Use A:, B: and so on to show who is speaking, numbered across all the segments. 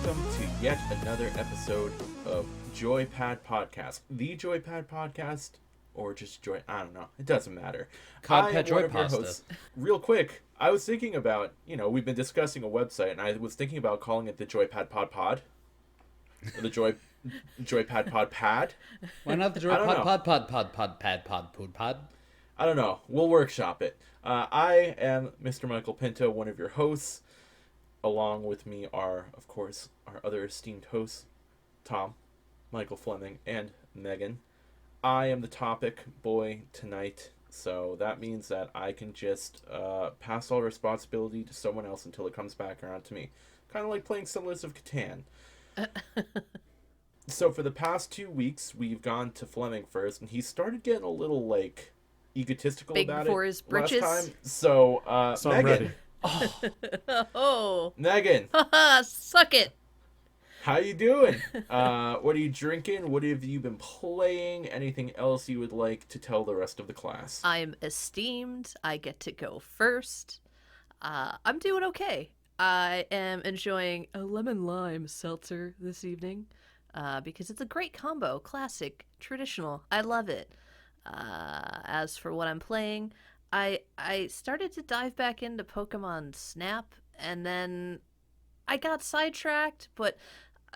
A: welcome to yet another episode of JoyPad Podcast. The JoyPad Podcast, or just Joy, I don't know. It doesn't matter.
B: Cod Pet Joy Pasta.
A: Real quick, I was thinking about, we've been discussing a website, and I was thinking about calling it the JoyPad Pod. Or the JoyPad Pod Pad.
B: Why not the JoyPad Pod?
A: I don't know. We'll workshop it. I am Mr. Michael Pinto, one of your hosts. Along with me are, of course, our other esteemed hosts, Tom, Michael Fleming, and Megan. I am the topic boy tonight, so that means that I can just pass all responsibility to someone else until it comes back around to me. Kind of like playing Settlers of Catan. So for the past 2 weeks, we've gone to Fleming first, and he started getting a little, egotistical
C: Big
A: about
C: for
A: it
C: his britches.
A: last time. So,
D: So
A: Megan.
D: I'm ready.
C: Oh.
A: Megan.
C: Suck it.
A: How you doing? What are you drinking? What have you been playing? Anything else you would like to tell the rest of the class?
C: I'm esteemed. I get to go first. I'm doing okay. I am enjoying a lemon lime seltzer this evening because it's a great combo. Classic, traditional. I love it. As for what I'm playing, I started to dive back into Pokemon Snap, and then I got sidetracked, but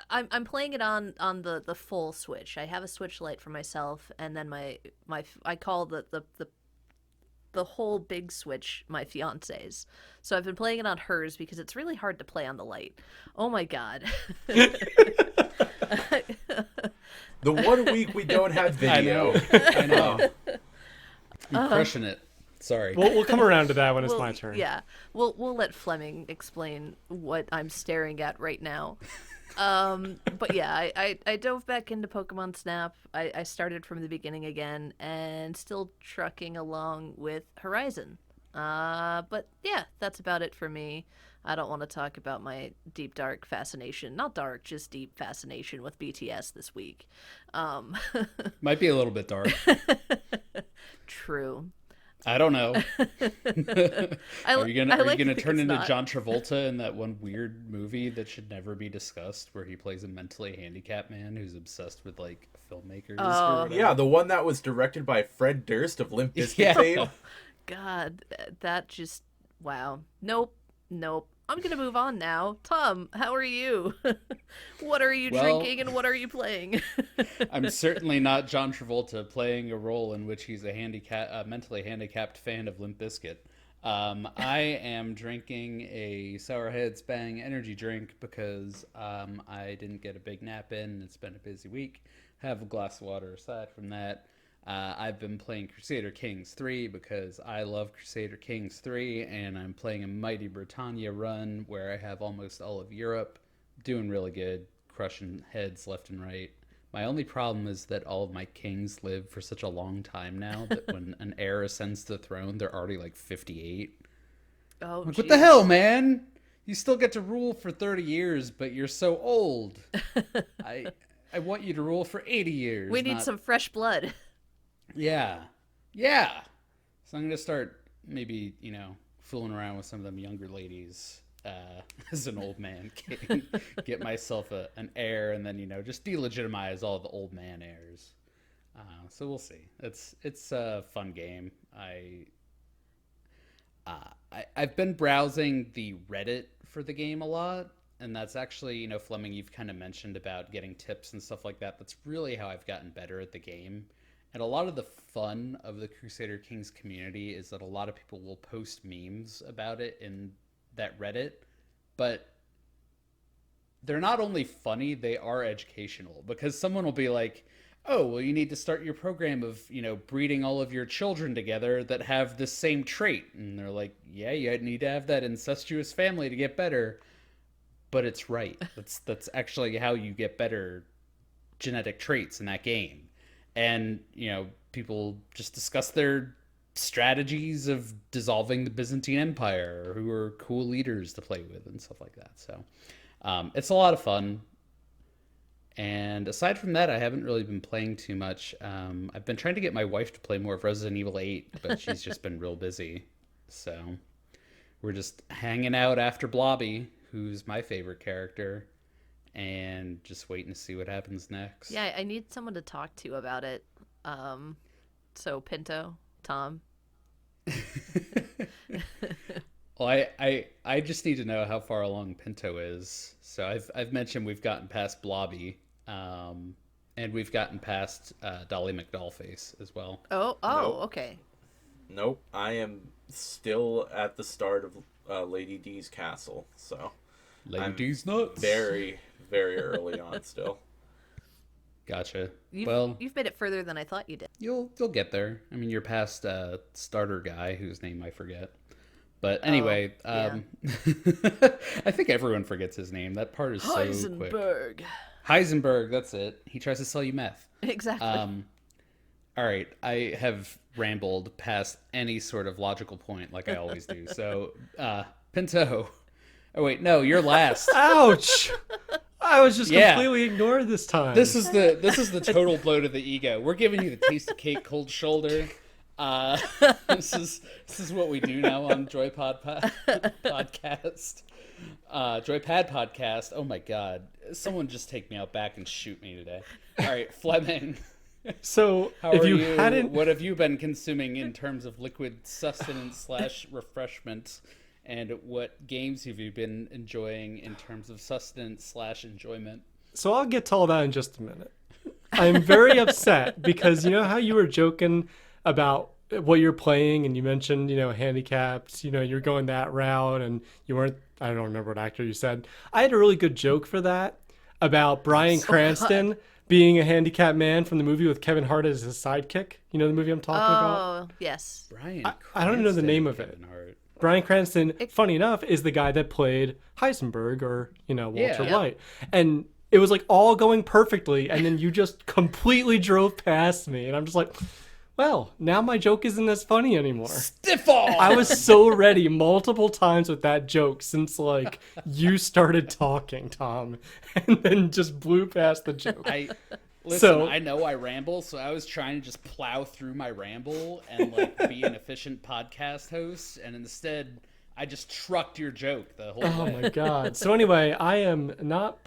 C: I'm playing it on the full Switch. I have a Switch Lite for myself, and then I call the whole big Switch my fiance's. So I've been playing it on hers because it's really hard to play on the Lite. Oh my god.
A: The 1 week we don't have video.
B: I know. I'm crushing it. Sorry.
D: We'll come around to that when it's my turn.
C: Yeah, we'll let Fleming explain what I'm staring at right now. But yeah, I dove back into Pokemon Snap. I started from the beginning again, and still trucking along with Horizon. But yeah, that's about it for me. I don't want to talk about my deep dark fascination. Not dark, just deep fascination with BTS this week.
B: Might be a little bit dark.
C: True.
B: I don't know. Are you gonna turn into
C: not.
B: John Travolta in that one weird movie that should never be discussed, where he plays a mentally handicapped man who's obsessed with filmmakers?
C: Oh.
B: Or whatever?
A: Yeah, the one that was directed by Fred Durst of Limp Bizkit
B: Yeah.
A: fame.
C: God, that just wow. Nope. I'm gonna move on now. Tom, how are you? What are you drinking and what are you playing?
B: I'm certainly not John Travolta playing a role in which he's a mentally handicapped fan of Limp Bizkit. I am drinking a Sour Heads Bang energy drink because I didn't get a big nap in. It's been a busy week. Have a glass of water aside from that. I've been playing Crusader Kings 3 because I love Crusader Kings 3, and I'm playing a Mighty Britannia run where I have almost all of Europe. Doing really good, crushing heads left and right. My only problem is that all of my kings live for such a long time now that when an heir ascends to the throne, they're already 58.
C: Oh,
B: What the hell, man? You still get to rule for 30 years, but you're so old. I want you to rule for 80 years.
C: We need some fresh blood.
B: Yeah. So I'm going to start maybe, fooling around with some of them younger ladies as an old man king. Get myself an heir and then, just delegitimize all the old man heirs. So we'll see. It's a fun game. I've been browsing the Reddit for the game a lot. And that's actually, Fleming, you've kind of mentioned about getting tips and stuff like that. That's really how I've gotten better at the game. And a lot of the fun of the Crusader Kings community is that a lot of people will post memes about it in that Reddit, but they're not only funny, they are educational, because someone will be like, oh, well, you need to start your program of, breeding all of your children together that have this same trait. And they're like, yeah, you need to have that incestuous family to get better. But it's right. That's actually how you get better genetic traits in that game. And, people just discuss their strategies of dissolving the Byzantine Empire, or who are cool leaders to play with and stuff like that. So it's a lot of fun. And aside from that, I haven't really been playing too much. I've been trying to get my wife to play more of Resident Evil 8, but she's just been real busy. So we're just hanging out after Blobby, who's my favorite character. and just waiting to see what happens next.
C: Yeah, I need someone to talk to about it. So Pinto, Tom.
B: Well, I just need to know how far along Pinto is. So I've mentioned we've gotten past Blobby, and we've gotten past Dolly McDollface as well.
C: Oh,
A: Nope.
C: okay.
A: Nope, I am still at the start of Lady D's castle, so
B: Lady
A: I'm
B: D's nuts.
A: very, very early on still.
B: Gotcha.
C: You've made it further than I thought you did.
B: You'll get there. I mean, you're past starter guy whose name I forget. But anyway,
C: yeah.
B: I think everyone forgets his name. That part is so quick. Heisenberg, that's it. He tries to sell you meth.
C: Exactly.
B: All right, I have rambled past any sort of logical point like I always do. So, Pinto. Oh wait, no, you're last.
D: Ouch! I was just
B: Yeah.
D: completely ignored this time.
B: This is the total blow to the ego. We're giving you the taste of cake, cold shoulder. This is what we do now on JoyPad podcast. JoyPad podcast. Oh my god! Someone just take me out back and shoot me today. All right, Fleming.
D: So
B: How
D: if
B: are
D: you
B: you?
D: hadn't,
B: What have you been consuming in terms of liquid sustenance / refreshment? And what games have you been enjoying in terms of sustenance / enjoyment?
D: so I'll get to all that in just a minute. I'm very upset because you know how you were joking about what you're playing and you mentioned, handicaps, you're going that route and you weren't, I don't remember what actor you said. I had a really good joke for that about Bryan Cranston being a handicapped man from the movie with Kevin Hart as his sidekick. You know the movie I'm talking about?
C: Oh, yes.
B: Bryan,
D: I don't know the name of it.
B: Kevin Hart.
D: Bryan Cranston, funny enough, is the guy that played Heisenberg or, Walter
B: Yeah.
D: White. And it was like all going perfectly. And then you just completely drove past me. And I'm just like, well, now my joke isn't as funny anymore.
B: Stiff all.
D: I was so ready multiple times with that joke since like you started talking, Tom, and then just blew past the joke.
B: Listen, I know I ramble, so I was trying to just plow through my ramble and like be an efficient podcast host, and instead I just trucked your joke the whole
D: Oh
B: way.
D: my god. So anyway, I am not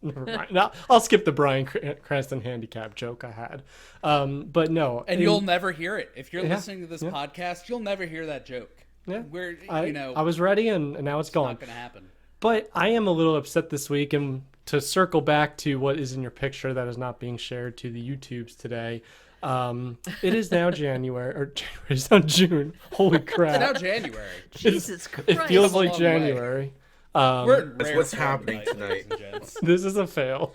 D: never mind. No, I'll skip the Bryan Cranston handicap joke I had. But no.
B: And you'll never hear it. If you're
D: Yeah,
B: listening to this
D: yeah.
B: podcast, you'll never hear that joke.
D: Yeah.
B: I
D: I was ready and now it's gone.
B: not going to happen.
D: But I am a little upset this week, and to circle back to what is in your picture that is not being shared to the YouTubes today, it is now January. It's now June. Holy crap.
B: It's now January.
C: Jesus Christ.
D: It feels
B: Come a
D: like
B: long way.
D: January.
B: We're in
A: That's
B: rare
A: what's
B: form
A: happening
B: ladies
A: tonight.
B: and gents.
D: This is a fail.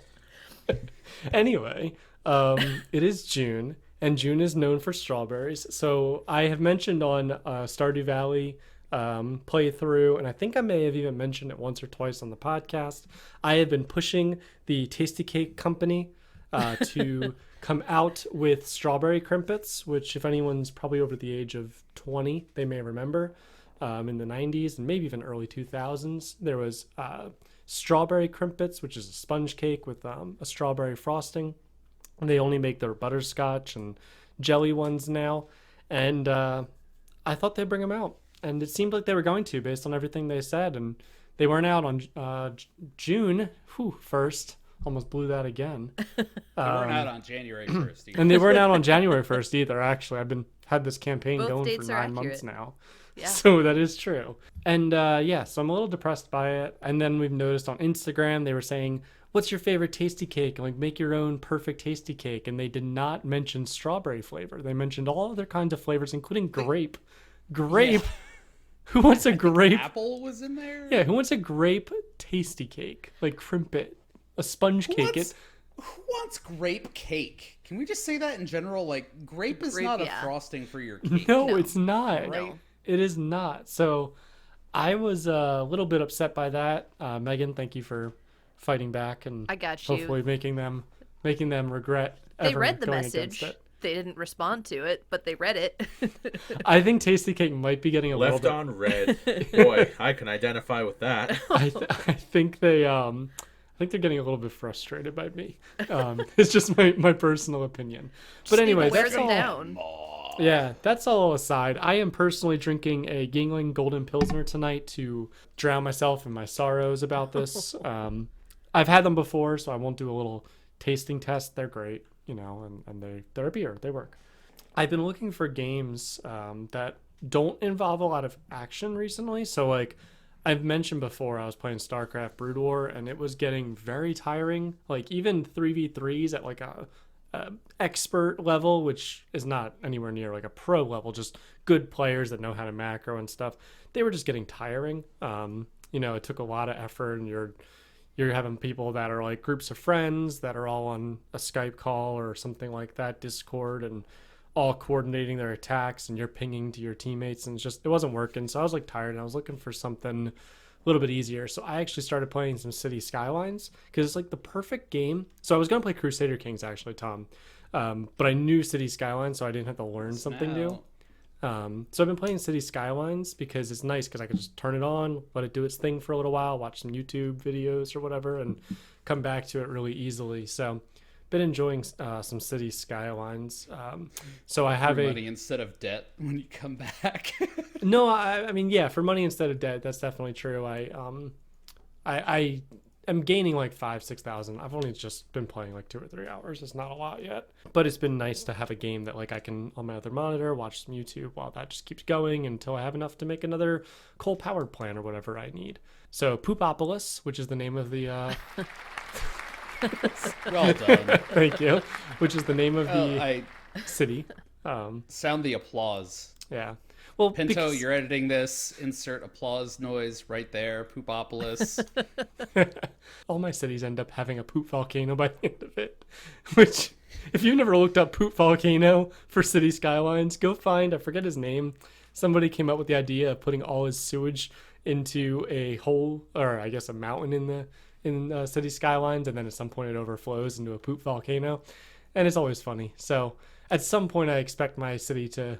D: Anyway, it is June, and June is known for strawberries. So I have mentioned on Stardew Valley playthrough, and I think I may have even mentioned it once or twice on the podcast. I have been pushing the Tasty Cake Company to come out with strawberry crimpets, which if anyone's probably over the age of 20, they may remember. In the 90s and maybe even early 2000s, there was strawberry crimpets, which is a sponge cake with a strawberry frosting. And they only make their butterscotch and jelly ones now. And I thought they'd bring them out. And it seemed like they were going to, based on everything they said. And they weren't out on June 1st. Almost blew that again.
B: They weren't out on January 1st. either.
D: And they weren't out on January 1st either, actually. I've had this campaign
C: Both
D: going for
C: dates are
D: 9 months
C: accurate.
D: now.
C: Yeah.
D: So that is true. And so I'm a little depressed by it. And then we've noticed on Instagram, they were saying, what's your favorite tasty cake? And like, make your own perfect tasty cake. And they did not mention strawberry flavor. They mentioned all other kinds of flavors, including grape. Grape?
B: Yeah.
D: Who wants a grape?
B: Apple was in there?
D: Yeah, who wants a grape tasty cake? Like crimpet. A sponge cake.
B: Who wants grape cake? Can we just say that in general? Like, grape is
C: Grape,
B: not
C: yeah.
B: a frosting for your cake.
D: No,
C: No.
D: it's not.
B: Right?
D: It is not. So I was a little bit upset by that. Megan, thank you for fighting back and
C: I got you.
D: hopefully making them regret
C: They
D: ever
C: read the
D: going against
C: message.
D: it.
C: They didn't respond to it, but they read it.
D: I think Tasty Cake might be getting a
A: Left
D: little
A: on red. Boy, I can identify with that.
D: bit. I think they're getting a little bit frustrated by me. It's just my personal opinion. But
C: Just need to
D: anyway,
C: wear
D: that's
C: them
D: all.
C: down.
D: Yeah, that's all aside. I am personally drinking a Gingling Golden Pilsner tonight to drown myself in my sorrows about this. I've had them before, so I won't do a little tasting test. They're great, and they're a beer. They work. I've been looking for games that don't involve a lot of action recently. So like I've mentioned before, I was playing StarCraft Brood War, and it was getting very tiring. Like even 3v3s at like a expert level, which is not anywhere near like a pro level, just good players that know how to macro and stuff. They were just getting tiring. It took a lot of effort, and you're having people that are like groups of friends that are all on a Skype call or something like that, Discord, and all coordinating their attacks, and you're pinging to your teammates, and it wasn't working. So I was like tired, and I was looking for something a little bit easier. So I actually started playing some City Skylines because it's like the perfect game. So I was going to play Crusader Kings actually, Tom. But I knew City Skylines, so I didn't have to learn something new. So I've been playing City Skylines because it's nice because I can just turn it on, let it do its thing for a little while, watch some YouTube videos or whatever, and come back to it really easily. So been enjoying some City Skylines. So I have
B: money instead of debt when you come back.
D: No, I mean, yeah, for money instead of debt, that's definitely true. I am gaining like 5,000-6,000. I've only just been playing like 2 or 3 hours. It's not a lot yet, but it's been nice to have a game that like I can on my other monitor watch some YouTube while that just keeps going until I have enough to make another coal powered plant or whatever I need. So Poopopolis, which is the name of the
B: Well done.
D: thank you, which is the name of the city.
B: Sound the applause.
D: Yeah. Well,
B: Pinto, you're editing this. Insert applause noise right there. Poopopolis.
D: all my cities end up having a poop volcano by the end of it. Which, if you've never looked up poop volcano for City Skylines, go find, I forget his name. Somebody came up with the idea of putting all his sewage into a hole, or I guess a mountain in City Skylines, and then at some point it overflows into a poop volcano. And it's always funny. So at some point I expect my city to,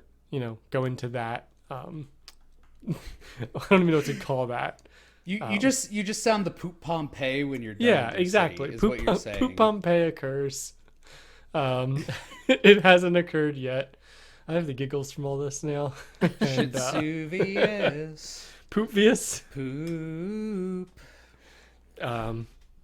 D: go into that. I don't even know what to call that.
B: You just sound the poop Pompeii when you're done.
D: Yeah,
B: with your
D: exactly.
B: city, is
D: Poop,
B: what you're saying.
D: Poop Pompeii occurs. It hasn't occurred yet. I have the giggles from all this now. And,
B: Shitsuvius.
D: Poopvius.
B: Poop.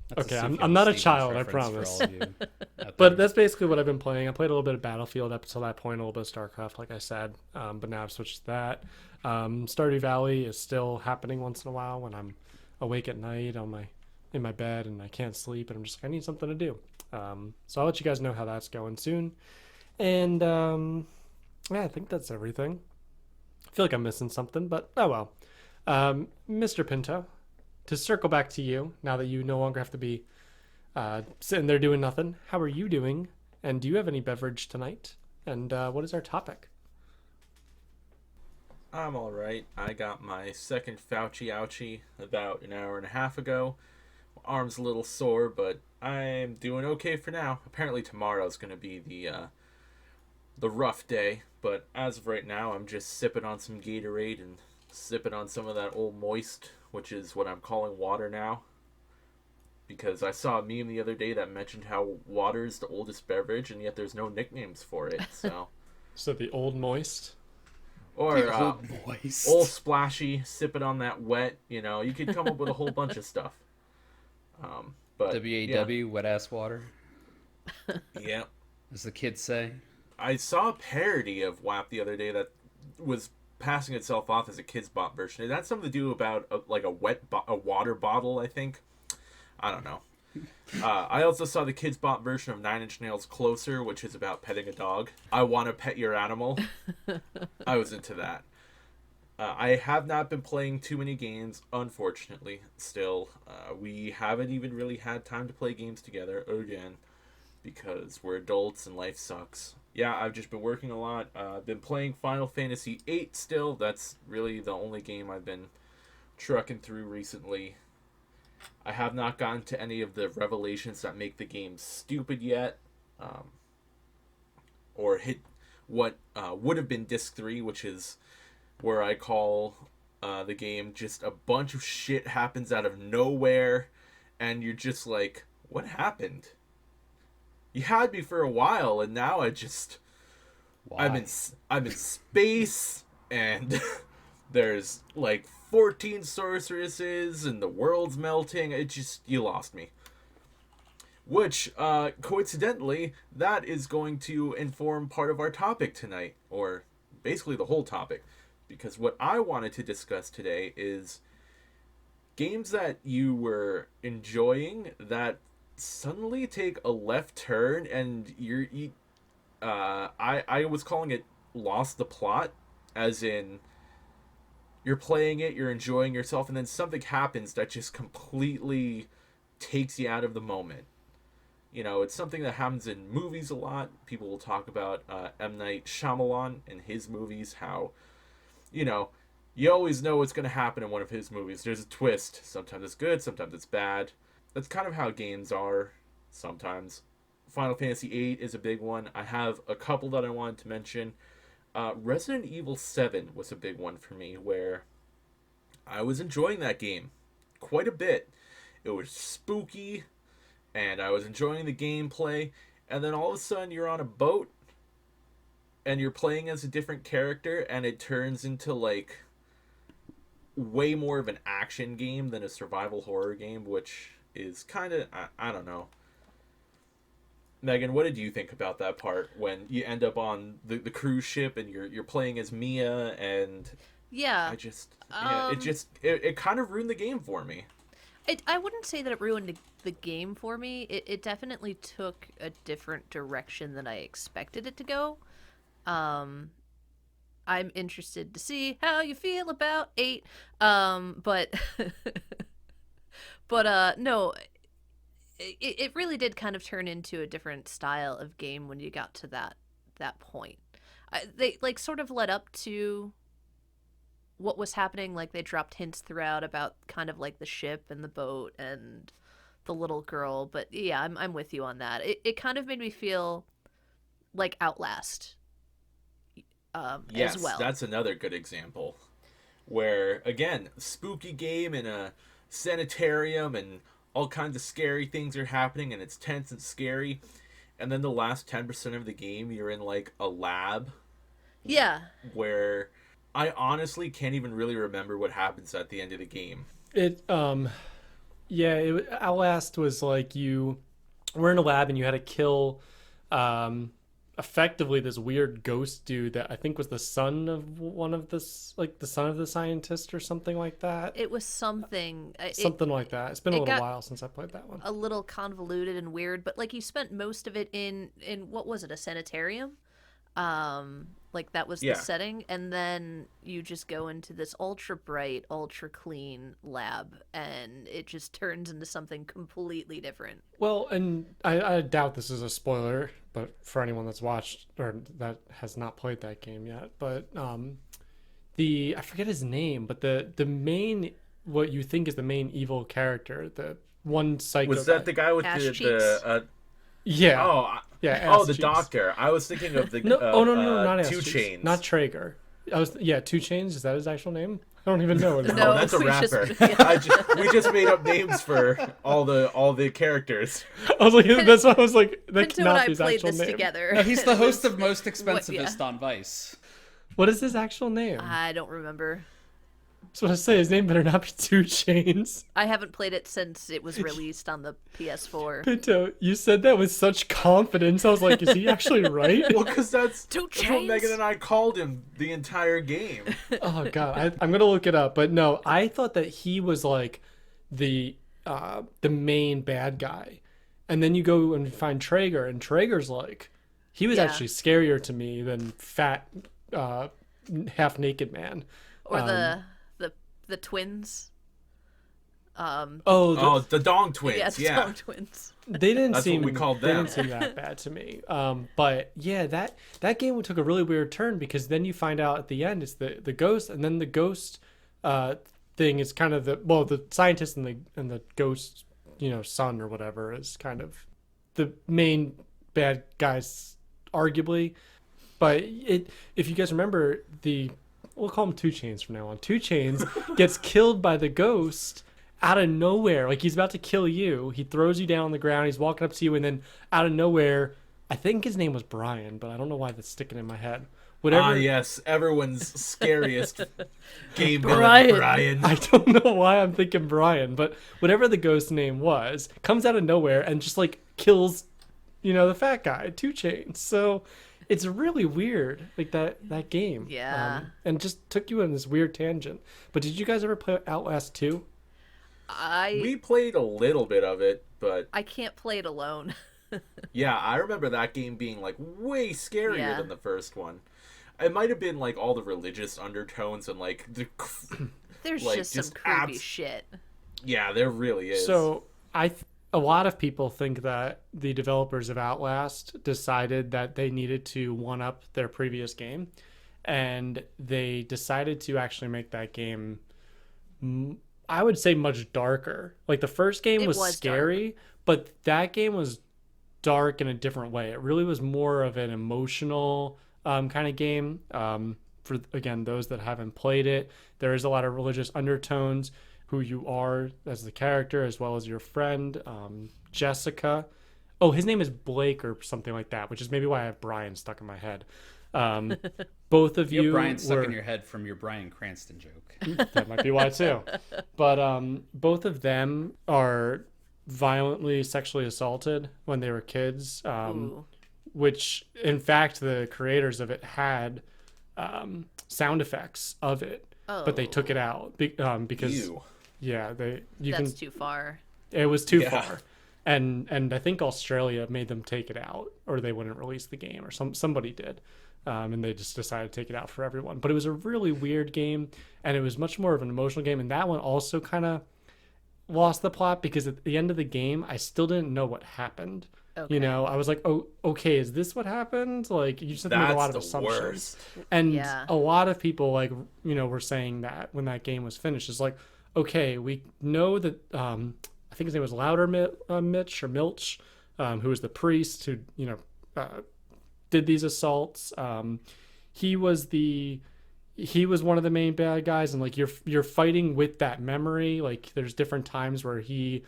B: That's
D: Okay,
B: a
D: I'm
B: Sufjan
D: not a
B: Stevens
D: child, I
B: reference
D: promise.
B: for all of you out
D: But
B: there.
D: that's basically what I've been playing. I played a little bit of Battlefield up until that point, a little bit of StarCraft, like I said. But now I've switched to that. Stardew Valley is still happening once in a while when I'm awake at night in my bed and I can't sleep and I'm just like, I need something to do. So I'll let you guys know how that's going soon. And yeah, I think that's everything. I feel like I'm missing something, but oh well. Mr. Pinto, to circle back to you, now that you no longer have to be sitting there doing nothing, how are you doing? And do you have any beverage tonight? And what is our topic?
A: I'm all right. I got my second Fauci ouchie about an hour and a half ago. My arm's a little sore, but I'm doing okay for now. Apparently tomorrow's going to be the rough day, but as of right now, I'm just sipping on some Gatorade and sipping on some of that old moist, which is what I'm calling water now. Because I saw a meme the other day that mentioned how water is the oldest beverage, and yet there's no nicknames for it. So,
D: So the old moist.
A: or
B: Old moist.
A: old splashy, sipping on that wet. You could come up with a whole bunch of stuff. But
B: WAW, wet ass water,
A: yeah,
B: as the kids say.
A: I saw a parody of WAP the other day that was passing itself off as a kids bot version. It had something to do about a water bottle, I think. I don't know. I also saw the kids bot version of 9 Inch Nails Closer, which is about petting a dog. I want to pet your animal. I was into that. I have not been playing too many games, unfortunately, still. We haven't even really had time to play games together again because we're adults and life sucks. Yeah, I've just been working a lot. I've been playing Final Fantasy VIII still. That's really the only game I've been trucking through recently. I have not gotten to any of the revelations that make the game stupid yet. Or hit what would have been Disc 3, which is where I call the game just a bunch of shit happens out of nowhere. And you're just like, what happened? You had me for a while, and now
B: Why?
A: I'm in space, and there's like 14 sorceresses, and the world's melting. You lost me. which, coincidentally, that is going to inform part of our topic tonight, or basically the whole topic. Because what I wanted to discuss today is games that you were enjoying that suddenly take a left turn, and I was calling it lost the plot, as in you're playing it, you're enjoying yourself, and then something happens that just completely takes you out of the moment. You know, it's something that happens in movies a lot. People will talk about M. Night Shyamalan and his movies, how, you know, you always know what's going to happen in one of his movies. There's a twist. Sometimes it's good, sometimes it's bad. That's kind of how games are sometimes. Final Fantasy VIII is a big one. I have a couple that I wanted to mention. Resident Evil 7 was a big one for me, where I was enjoying that game quite a bit. It was spooky, and I was enjoying the gameplay, and then all of a sudden you're on a boat, and you're playing as a different character, and it turns into, like, way more of an action game than a survival horror game, which is kind of, I don't know. Megan, what did you think about that part when you end up on the cruise ship and you're playing as Mia, and
C: Yeah.
A: it kind of ruined the game for me.
C: I wouldn't say that it ruined the game for me. It definitely took a different direction than I expected it to go. I'm interested to see how you feel about 8. But no, it really did kind of turn into a different style of game when you got to that point. They like sort of led up to what was happening. Like they dropped hints throughout about kind of like the ship and the boat and the little girl. But yeah, I'm with you on that. It kind of made me feel like Outlast.
A: Yes,
C: as well.
A: That's another good example. Where, again, spooky game in a sanitarium and all kinds of scary things are happening and it's tense and scary. And then the last 10% of the game, you're in, like, a lab.
C: Yeah.
A: Where I honestly can't even really remember what happens at the end of the game.
D: Outlast was like you were in a lab and you had to kill effectively this weird ghost dude that I think was the son of the son of the scientist or something like that.
C: It was something.
D: Something like that. It's been a little while since I played that one.
C: A little convoluted and weird, but like you spent most of it in what was it, a sanitarium? Like that was the setting, and then you just go into this ultra bright, ultra clean lab, and it just turns into something completely different.
D: Well, and I doubt this is a spoiler, but for anyone that's watched or that has not played that game yet, but I forget his name, but the main, what you think is the main evil character, the one psycho
A: was that
D: guy.
A: the guy with
D: yeah.
A: Oh,
D: yeah.
A: Oh, the doctor. I was thinking of the
D: no, not
A: Two
D: Ass
A: Chains.
D: Not Traeger. 2 Chains. Is that his actual name? I don't even know.
C: No,
A: that's a
C: we
A: rapper.
C: just-
A: We just made up names for all the characters.
D: I was like, that's why I was like, that
C: Pinto and
D: cannot
C: I
D: be his
C: played
D: actual
C: this
D: name.
C: together.
B: He's the host of Most Expensivest on Vice.
D: What is his actual name?
C: I don't remember.
D: That's what I say. His name better not be 2 Chains.
C: I haven't played it since it was released on the PS4.
D: Pinto, you said that with such confidence. I was like, is he actually right?
A: Well, because that's
C: Two
A: what
C: Chains?
A: Megan and I called him the entire game.
D: Oh god, I'm gonna look it up. But no, I thought that he was like the main bad guy, and then you go and find Traeger, and Traeger's like, he was actually scarier to me than fat, half naked man.
C: Or the twins.
A: The Dong Twins.
C: Yeah, Dong Twins.
D: They didn't
A: That's
D: seem
A: what we called
D: They
A: them.
D: didn't seem that bad to me. But yeah, that game took a really weird turn, because then you find out at the end it's the ghost, and then the ghost thing is kind of the scientist and the ghost, son or whatever, is kind of the main bad guys, arguably. But if you guys remember, we'll call him 2 Chains from now on. 2 Chains gets killed by the ghost out of nowhere. Like, he's about to kill you. He throws you down on the ground. He's walking up to you, and then out of nowhere, I think his name was Bryan, but I don't know why that's sticking in my head. Whatever.
A: Yes, everyone's scariest game
C: Bryan.
A: villain, Bryan.
D: I don't know why I'm thinking Bryan, but whatever the ghost name was, comes out of nowhere and just like kills, the fat guy, 2 Chainz. So it's really weird, like that game.
C: Yeah.
D: And just took you on this weird tangent. But did you guys ever play Outlast 2?
A: We played a little bit of it, but
C: I can't play it alone.
A: yeah, I remember that game being like way scarier
C: Yeah.
A: than the first one. It might have been like all the religious undertones and like the
C: There's
A: like,
C: just some
A: just
C: creepy shit.
A: yeah, there really is.
D: So a lot of people think that the developers of Outlast decided that they needed to one up their previous game, and they decided to actually make that game, I would say, much darker. Like the first game
C: It
D: was
C: was
D: scary, but that game was dark in a different way. It really was more of an emotional kind of game. For again, those that haven't played it, there is a lot of religious undertones. Who you are as the character, as well as your friend, Jessica. Oh, his name is Blake or something like that, which is maybe why I have Bryan stuck in my head. Both of
B: You
D: you
B: have Bryan stuck
D: were...
B: in your head from your Bryan Cranston joke.
D: That might be why too. But both of them are violently sexually assaulted when they were kids,
C: Ooh.
D: which in fact the creators of it had sound effects of it, but they took it out because
A: Ew.
D: yeah,
C: That's too far.
D: it was too
A: Yeah.
D: far. And I think Australia made them take it out, or they wouldn't release the game, or somebody did. And they just decided to take it out for everyone. But it was a really weird game, and it was much more of an emotional game. And that one also kind of lost the plot because at the end of the game, I still didn't know what happened.
C: Okay.
D: I was like, oh, okay, is this what happened? Like, you just have to make a lot of
A: That's the
D: assumptions.
A: worst.
D: And
C: Yeah.
D: a lot of people, like, were saying that when that game was finished, it's like, okay, we know that, I think his name was Mitch or Milch, who was the priest who, did these assaults. He was one of the main bad guys, and like you're fighting with that memory. Like there's different times where he,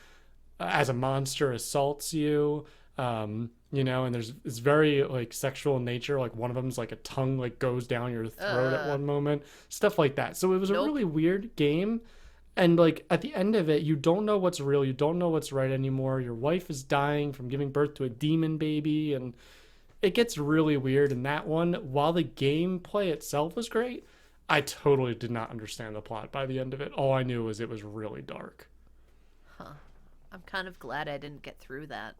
D: as a monster, assaults you. And it's very like sexual in nature. Like one of them's like a tongue like goes down your throat at one moment, stuff like that. So it was a
C: Nope.
D: really weird game. And like at the end of it, you don't know what's real, you don't know what's right anymore. Your wife is dying from giving birth to a demon baby, and it gets really weird in that one. While the gameplay itself was great, I totally did not understand the plot by the end of it. All I knew was it was really dark.
C: I'm kind of glad I didn't get through that.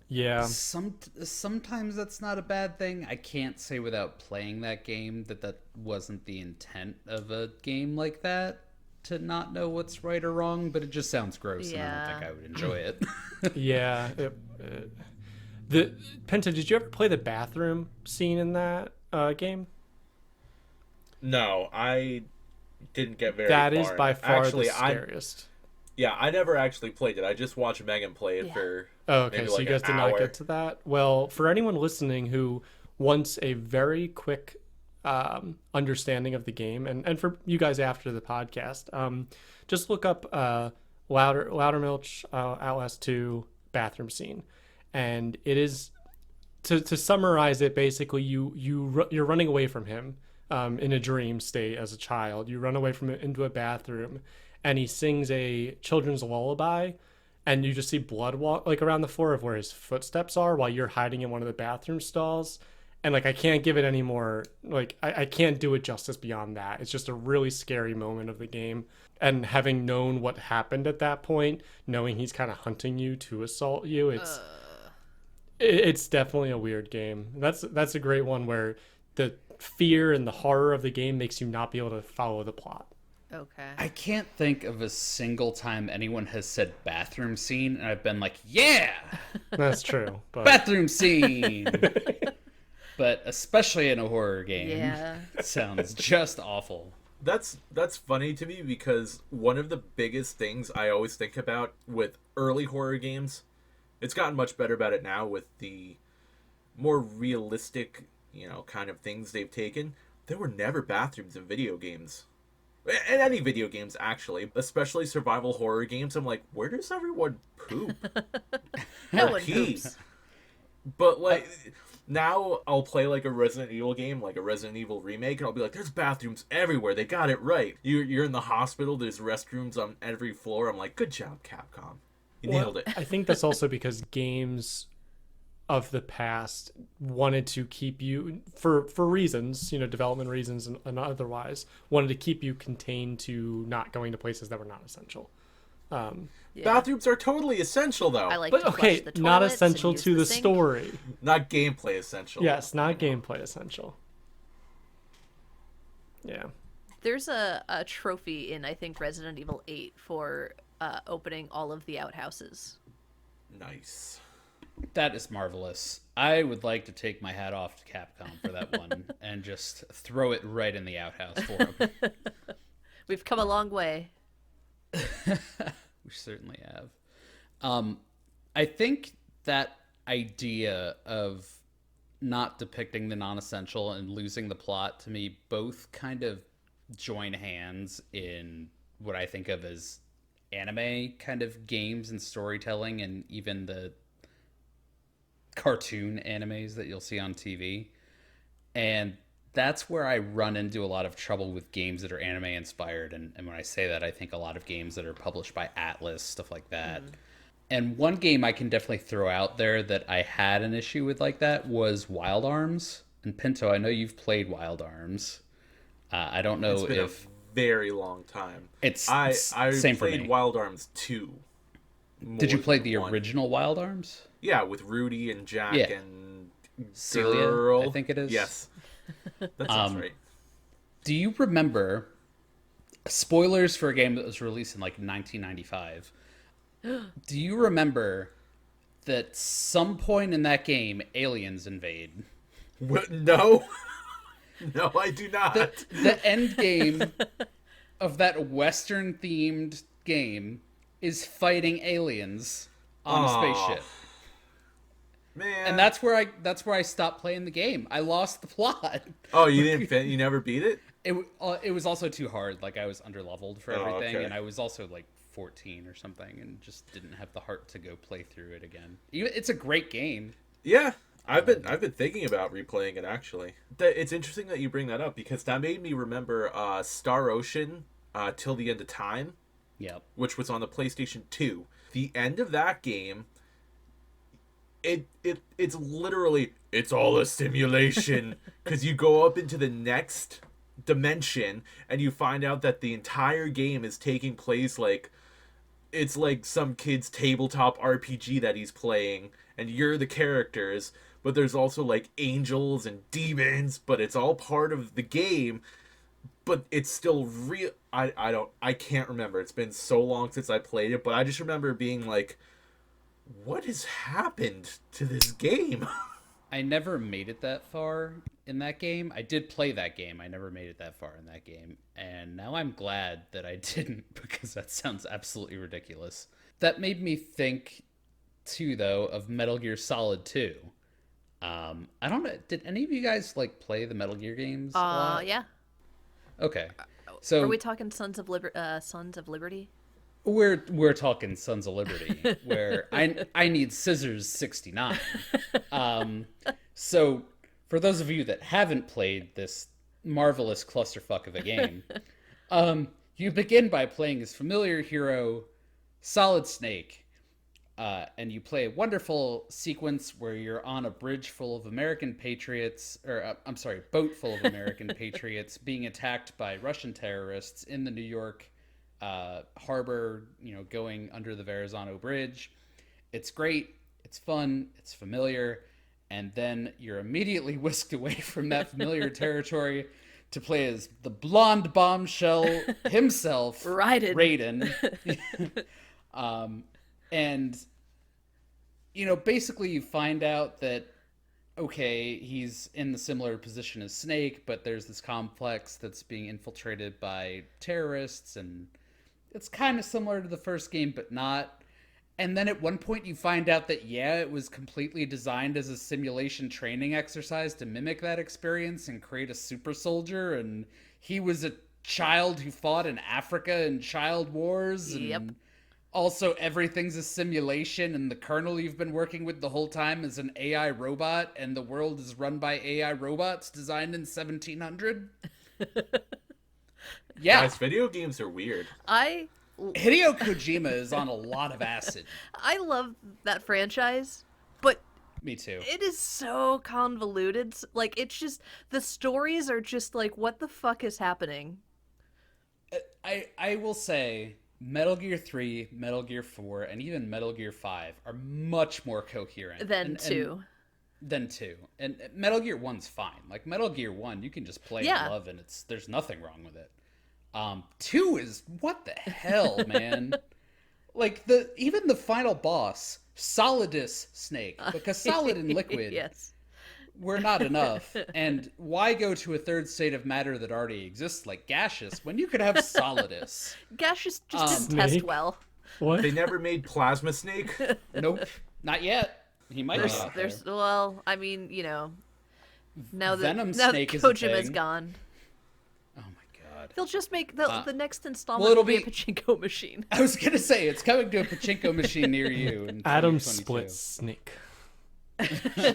D: Yeah.
B: Sometimes that's not a bad thing. I can't say without playing that game that wasn't the intent of a game like that, to not know what's right or wrong, but it just sounds gross, and I don't think I would enjoy it.
D: Yeah. The Penta, did you ever play the bathroom scene in that game?
A: No, I didn't get very
D: That
A: far.
D: is by far
A: Actually,
D: the scariest.
A: I never actually played it. I just watched Megan play it for
D: Oh, okay,
A: maybe
D: so
A: like
D: you guys
A: an
D: did not
A: hour.
D: get to that. Well, for anyone listening who wants a very quick understanding of the game, and for you guys after the podcast, just look up Loudermilk Outlast 2 bathroom scene, and it is to summarize it. Basically, you're running away from him in a dream state as a child. You run away from him into a bathroom, and he sings a children's lullaby. And you just see blood walk like around the floor of where his footsteps are while you're hiding in one of the bathroom stalls. And like I can't give it any more, like I can't do it justice beyond that. It's just a really scary moment of the game. And having known what happened at that point, knowing he's kind of hunting you to assault you, it's definitely a weird game. That's a great one where the fear and the horror of the game makes you not be able to follow the plot.
C: Okay.
B: I can't think of a single time anyone has said bathroom scene, and I've been like, yeah,
D: That's true. But
B: bathroom scene. But especially in a horror game,
C: Yeah.
B: it sounds just awful.
A: That's funny to me because one of the biggest things I always think about with early horror games, it's gotten much better about it now with the more realistic, kind of things they've taken. There were never bathrooms in video games. In any video games, actually, especially survival horror games. I'm like, where does everyone poop?
C: No
A: Or
C: one
A: pee?
C: poops.
A: But like now I'll play like a Resident Evil game, like a Resident Evil remake, and I'll be like, there's bathrooms everywhere. They got it right. You're in the hospital. There's restrooms on every floor. I'm like, good job, Capcom. You nailed it.
D: I think that's also because games of the past wanted to keep you for reasons, development reasons and otherwise, wanted to keep you contained to not going to places that were not essential.
C: Yeah.
A: Bathrooms are totally essential, though.
C: I like
D: But
C: to
D: okay,
C: flush the
D: not
C: toilets
D: essential
C: and use
D: to the
C: sink.
D: story.
A: Not gameplay essential.
D: Yes, not gameplay essential. Yeah.
C: There's a trophy in, I think, Resident Evil 8 for opening all of the outhouses.
A: Nice.
B: That is marvelous. I would like to take my hat off to Capcom for that one and just throw it right in the outhouse for them.
C: We've come a long way.
B: We certainly have. I think that idea of not depicting the non-essential and losing the plot, to me, both kind of join hands in what I think of as anime kind of games and storytelling, and even the cartoon animes that you'll see on TV. And that's where I run into a lot of trouble with games that are anime inspired. And when I say that, I think a lot of games that are published by Atlas, stuff like that. And one game I can definitely throw out there that I had an issue with like that was Wild Arms. And Pinto, I know you've played Wild Arms. I don't know
A: It's been
B: if
A: a very long time.
B: I same for
A: played
B: me.
A: Wild Arms 2.
B: Did you
A: more
B: play
A: than
B: the
A: one.
B: original Wild Arms?
A: Yeah, with Rudy and Jack
B: Yeah.
A: and
B: Celia,
A: Girl.
B: I think it is.
A: Yes. That sounds right.
B: Do you remember, spoilers for a game that was released in like 1995, do you remember that some point in that game aliens invade?
A: What? No. No, I do not.
B: The end game of that Western themed game is fighting aliens on a spaceship.
A: Man.
B: And that's where I stopped playing the game. I lost the plot.
A: Oh, you didn't you never beat it?
B: It was also too hard. Like I was underleveled for everything,
A: okay.
B: and I was also like 14 or something, and just didn't have the heart to go play through it again. It's a great game.
A: Yeah. I've been thinking about replaying it actually. It's interesting that you bring that up because that made me remember Star Ocean Till the End of Time.
B: Yep.
A: Which was on the PlayStation 2. The end of that game, it's literally, it's all a simulation because you go up into the next dimension and you find out that the entire game is taking place like it's like some kid's tabletop RPG that he's playing and you're the characters, but there's also like angels and demons, but it's all part of the game. But it's still real. I can't remember. It's been so long since I played it, but I just remember being like, what has happened to this game?
B: I never made it that far in that game. I did play that game. I never made it that far in that game. And now I'm glad that I didn't, because that sounds absolutely ridiculous. That made me think, too, though, of Metal Gear Solid 2. I don't know. Did any of you guys like play the Metal Gear games? a lot?
C: Yeah.
B: Okay. So
C: Are we talking Sons of Liberty?
B: We're talking Sons of Liberty, where I need scissors 69. So for those of you that haven't played this marvelous clusterfuck of a game, you begin by playing as familiar hero Solid Snake, and you play a wonderful sequence where you're on a bridge full of American patriots, or boat full of American patriots being attacked by Russian terrorists in the New York harbor, going under the Verrazano Bridge. It's great. It's fun. It's familiar. And then you're immediately whisked away from that familiar territory to play as the blonde bombshell himself, Raiden. And, basically you find out that, okay, he's in the similar position as Snake, but there's this complex that's being infiltrated by terrorists, and it's kind of similar to the first game, but not. And then at one point you find out that, it was completely designed as a simulation training exercise to mimic that experience and create a super soldier, and he was a child who fought in Africa in child wars, and also everything's a simulation, and the colonel you've been working with the whole time is an AI robot, and the world is run by AI robots designed in 1700. Yeah.
A: Guys, video games are weird.
C: I
B: Hideo Kojima is on a lot of acid.
C: I love that franchise, but
B: Me too.
C: it is so convoluted. Like, it's just, the stories are just like, what the fuck is happening?
B: I will say Metal Gear 3, Metal Gear 4, and even Metal Gear 5 are much more coherent
C: Than 2.
B: Than 2. And Metal Gear 1's fine. Like Metal Gear 1, you can just play
C: Yeah.
B: and love, and there's nothing wrong with it. 2 is what the hell, man? Like even the final boss, Solidus Snake, because solid and liquid
C: Yes.
B: were not enough. And why go to a third state of matter that already exists, like gaseous, when you could have Solidus?
C: Gaseous just didn't test
D: Snake?
C: well.
D: What?
A: They never made Plasma Snake.
B: Nope, not yet. He might be out
C: There's
B: there.
C: well, I mean, now that
B: Venom
C: now
B: Snake
C: that
B: is a
C: Kojima's
B: thing.
C: gone,
B: Oh my god.
C: they'll just make the next installment
B: well, it'll
C: will be a
B: be-
C: pachinko machine.
B: I was gonna say it's coming to a pachinko machine near you. In
D: Adam
B: 2022.
D: split Snake.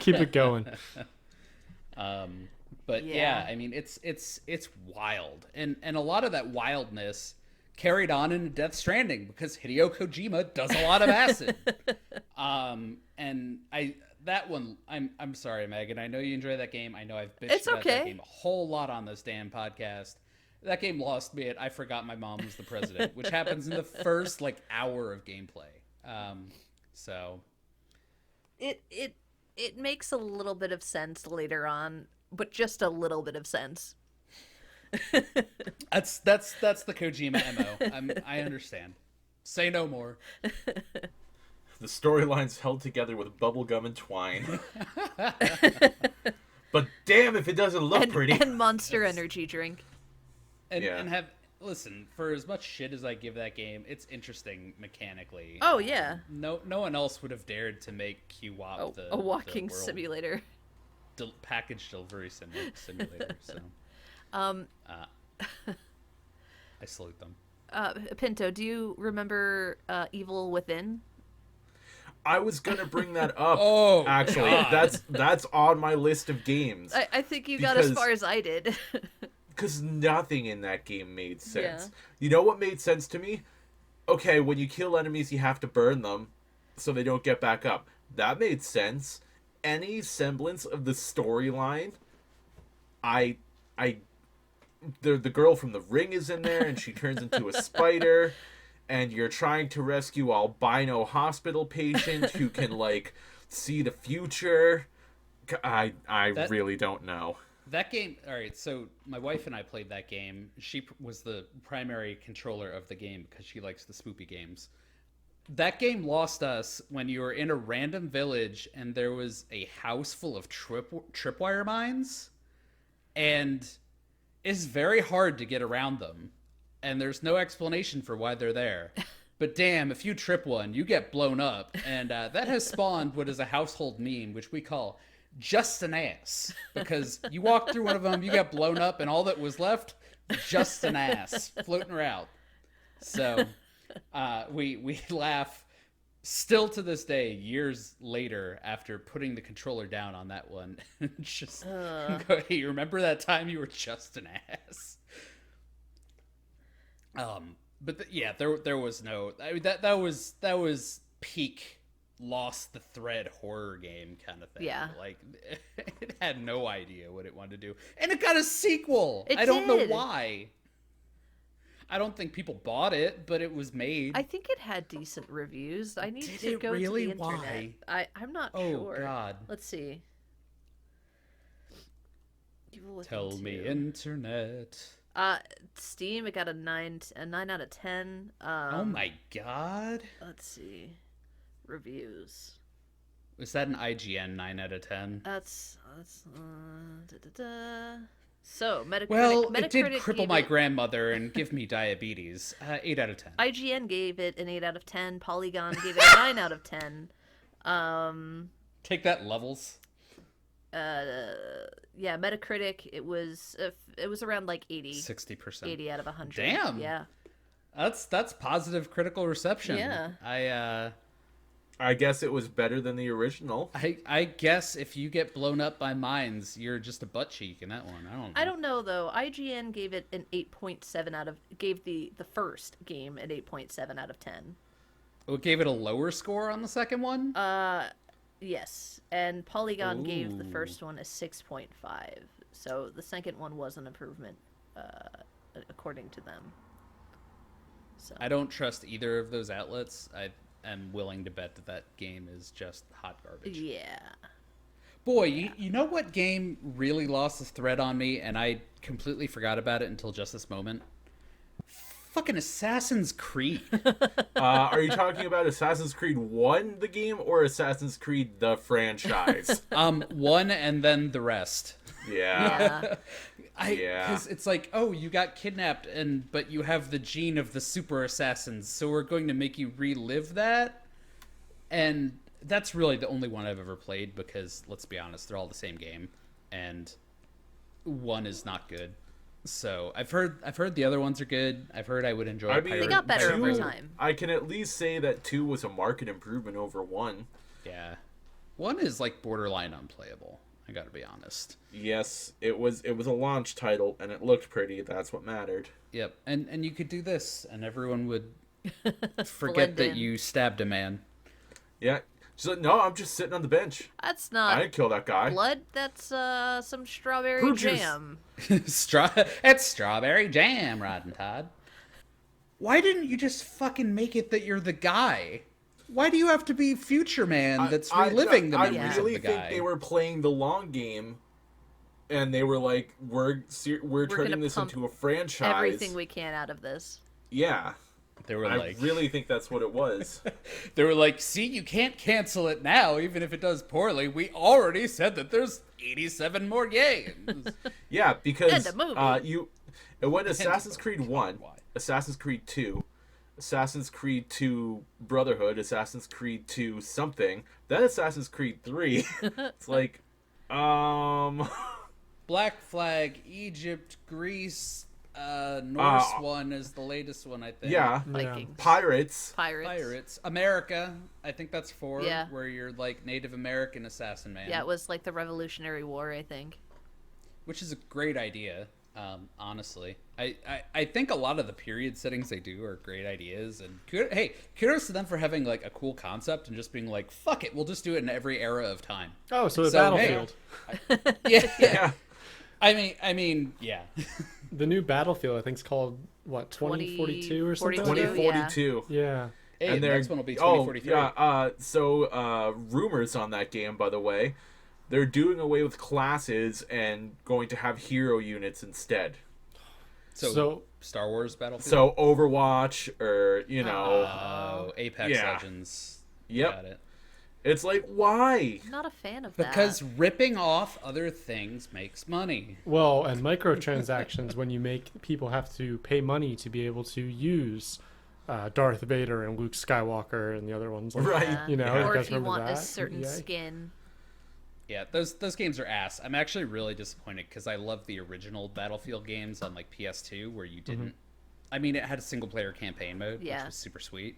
D: Keep it going.
B: But
C: Yeah.
B: I mean, it's wild, and a lot of that wildness carried on into Death Stranding because Hideo Kojima does a lot of acid. And that one, I'm sorry, Megan. I know you enjoy that game. I know I've bitched
C: It's
B: about that
C: okay.
B: game a whole lot on this damn podcast. That game lost me at I forgot my mom was the president, which happens in the first hour of gameplay. So
C: It makes a little bit of sense later on, but just a little bit of sense.
B: that's the Kojima MO. I understand. Say no more.
A: The storyline's held together with bubblegum and twine. But damn if it doesn't look pretty.
C: And Monster Energy drink.
B: And
A: Yeah.
B: and listen, for as much shit as I give that game, it's interesting mechanically.
C: Oh yeah,
B: No one else would have dared to make QWOP
C: a walking
B: the world
C: simulator.
B: package delivery simulator. So
C: Um,
B: I salute them.
C: Pinto, do you remember Evil Within?
A: I was gonna bring that up.
B: Oh,
A: actually,
B: God.
A: that's on my list of games.
C: I think you got as
A: Because-
C: far as I did.
A: Because nothing in that game made sense.
C: Yeah.
A: You know what made sense to me? Okay, when you kill enemies, you have to burn them so they don't get back up. That made sense. Any semblance of the storyline, the girl from The Ring is in there, and she turns into a spider, and you're trying to rescue albino hospital patient who can see the future. I really don't know.
B: That game, all right, so my wife and I played that game. She was the primary controller of the game because she likes the spoopy games. That game lost us when you were in a random village and there was a house full of tripwire mines, and it's very hard to get around them, and there's no explanation for why they're there. But damn, if you trip one, you get blown up, and that has spawned what is a household meme, which we call just an ass, because you walk through one of them, you got blown up, and all that was left, just an ass floating around. So we laugh still to this day, years later, after putting the controller down on that one. Just go, hey, you remember that time you were just an ass? But yeah, there was no. I mean, that was peak lost the thread horror game kind of thing.
C: Yeah.
B: It had no idea what it wanted to do, and it got a sequel.
C: It
B: I don't know
C: did.
B: why. I don't think people bought it, but it was made.
C: I think it had decent reviews. I need
B: Did
C: to
B: it
C: go
B: really?
C: to the internet.
B: Why?
C: I'm not
B: Oh,
C: sure.
B: God.
C: Let's see. Evil Within
B: Tell me,
C: 2.
B: internet.
C: Steam, it got a 9 out of 10.
B: Oh my god.
C: Let's see. Reviews.
B: Was that an IGN 9 out of 10?
C: That's So, Metacritic.
B: Well,
C: Metacritic
B: it did cripple
C: gave
B: my
C: it-
B: grandmother and give me diabetes. 8 out of 10.
C: IGN gave it an 8 out of 10. Polygon gave it a 9 out of 10.
B: Take that, Levels.
C: Yeah, Metacritic, it was around 80.
B: 60%.
C: 80 out of 100.
B: Damn.
C: Yeah.
B: That's positive critical reception.
C: Yeah.
A: I guess it was better than the original.
B: I guess if you get blown up by mines, you're just a butt cheek in that one. I don't know.
C: I don't know though. IGN gave it an 8.7 out of gave the first game an 8.7 out of 10.
B: It gave it a lower score on the second one?
C: Yes, and Polygon gave the
B: Ooh.
C: first one a 6.5. So the second one was an improvement, according to them. So
B: I don't trust either of those outlets. I am willing to bet that that game is just hot garbage.
C: yeah,
B: Boy, you know what game really lost the thread on me, and I completely forgot about it until just this moment? Fucking Assassin's Creed.
A: Are you talking about Assassin's Creed 1, the game, or Assassin's Creed, the franchise?
B: One and then the rest.
A: Yeah.
C: yeah.
B: Because it's like, oh, you got kidnapped, but you have the gene of the super assassins, so we're going to make you relive that? And that's really the only one I've ever played, because, let's be honest, they're all the same game, and one is not good. So I've heard the other ones are good. I've heard I would enjoy.
A: I mean,
C: They got better
A: two-
C: over time.
A: I can at least say that 2 was a market improvement over 1.
B: Yeah, one is like borderline unplayable. I got to be honest.
A: Yes, it was a launch title, and it looked pretty. That's what mattered.
B: Yep, and you could do this, and everyone would forget
C: Blend
B: that
C: in.
B: you stabbed a man.
A: Yeah. She's like, no, I'm just sitting on the bench.
C: That's
A: I
C: not
A: didn't kill that guy.
C: blood. That's some strawberry
A: Fruit juice.
C: jam.
B: It's strawberry jam, Rod and Todd. Why didn't you just fucking make it that you're the guy? Why do you have to be Future Man that's reliving the memories
A: I really
B: of the
A: think
B: guy?
A: they were playing the long game, and they were like, we're
C: We're
A: turning
C: gonna
A: this
C: pump
A: into a franchise.
C: Everything we can out of this.
A: Yeah.
B: They were
A: I
B: like,
A: really think that's what it was.
B: they were like, see, you can't cancel it now, even if it does poorly. We already said that there's 87 more games.
A: Yeah, because
C: And a movie.
A: it went Assassin's
B: a
A: Creed
B: movie.
A: 1,
B: Why?
A: Assassin's Creed 2, Assassin's Creed 2 Brotherhood, Assassin's Creed 2 something, then Assassin's Creed 3. It's like,
B: Black Flag, Egypt, Greece, Norse one is the latest one, I think.
A: yeah,
C: Vikings.
A: Pirates.
B: Pirates. America, I think that's 4,
C: Yeah.
B: where you're like Native American assassin man.
C: Yeah, it was like the Revolutionary War, I think.
B: Which is a great idea, honestly. I think a lot of the period settings they do are great ideas, and kudos to them for having like a cool concept and just being like, fuck it, we'll just do it in every era of time.
D: Oh, so,
B: So, hey.
D: Battlefield.
B: Yeah.
A: Yeah.
B: I mean, yeah.
D: The new Battlefield, I think, is called, what, 2042 or something?
C: 2042.
A: 2042.
D: Yeah.
B: Hey,
A: And
B: the
A: they're
B: next one will be
A: oh
B: 2043.
A: yeah. So rumors on that game, by the way, they're doing away with classes and going to have hero units instead.
B: So Star Wars Battlefield.
A: So Overwatch, or
B: Apex
A: Yeah.
B: Legends.
A: Yep.
B: Got it.
A: It's like, why?
C: I'm not a fan of that.
B: Because ripping off other things makes money.
D: Well, and microtransactions, when you make people have to pay money to be able to use Darth Vader and Luke Skywalker and the other ones. Like,
A: Right.
C: Yeah.
D: You know,
C: or
D: you guys
C: if you
D: remember
C: want a
D: that?
C: certain
D: Yeah.
C: skin.
B: Yeah, those games are ass. I'm actually really disappointed because I love the original Battlefield games on like PS2 where you didn't. I mean, it had a single player campaign mode, which
C: Yeah.
B: was super sweet.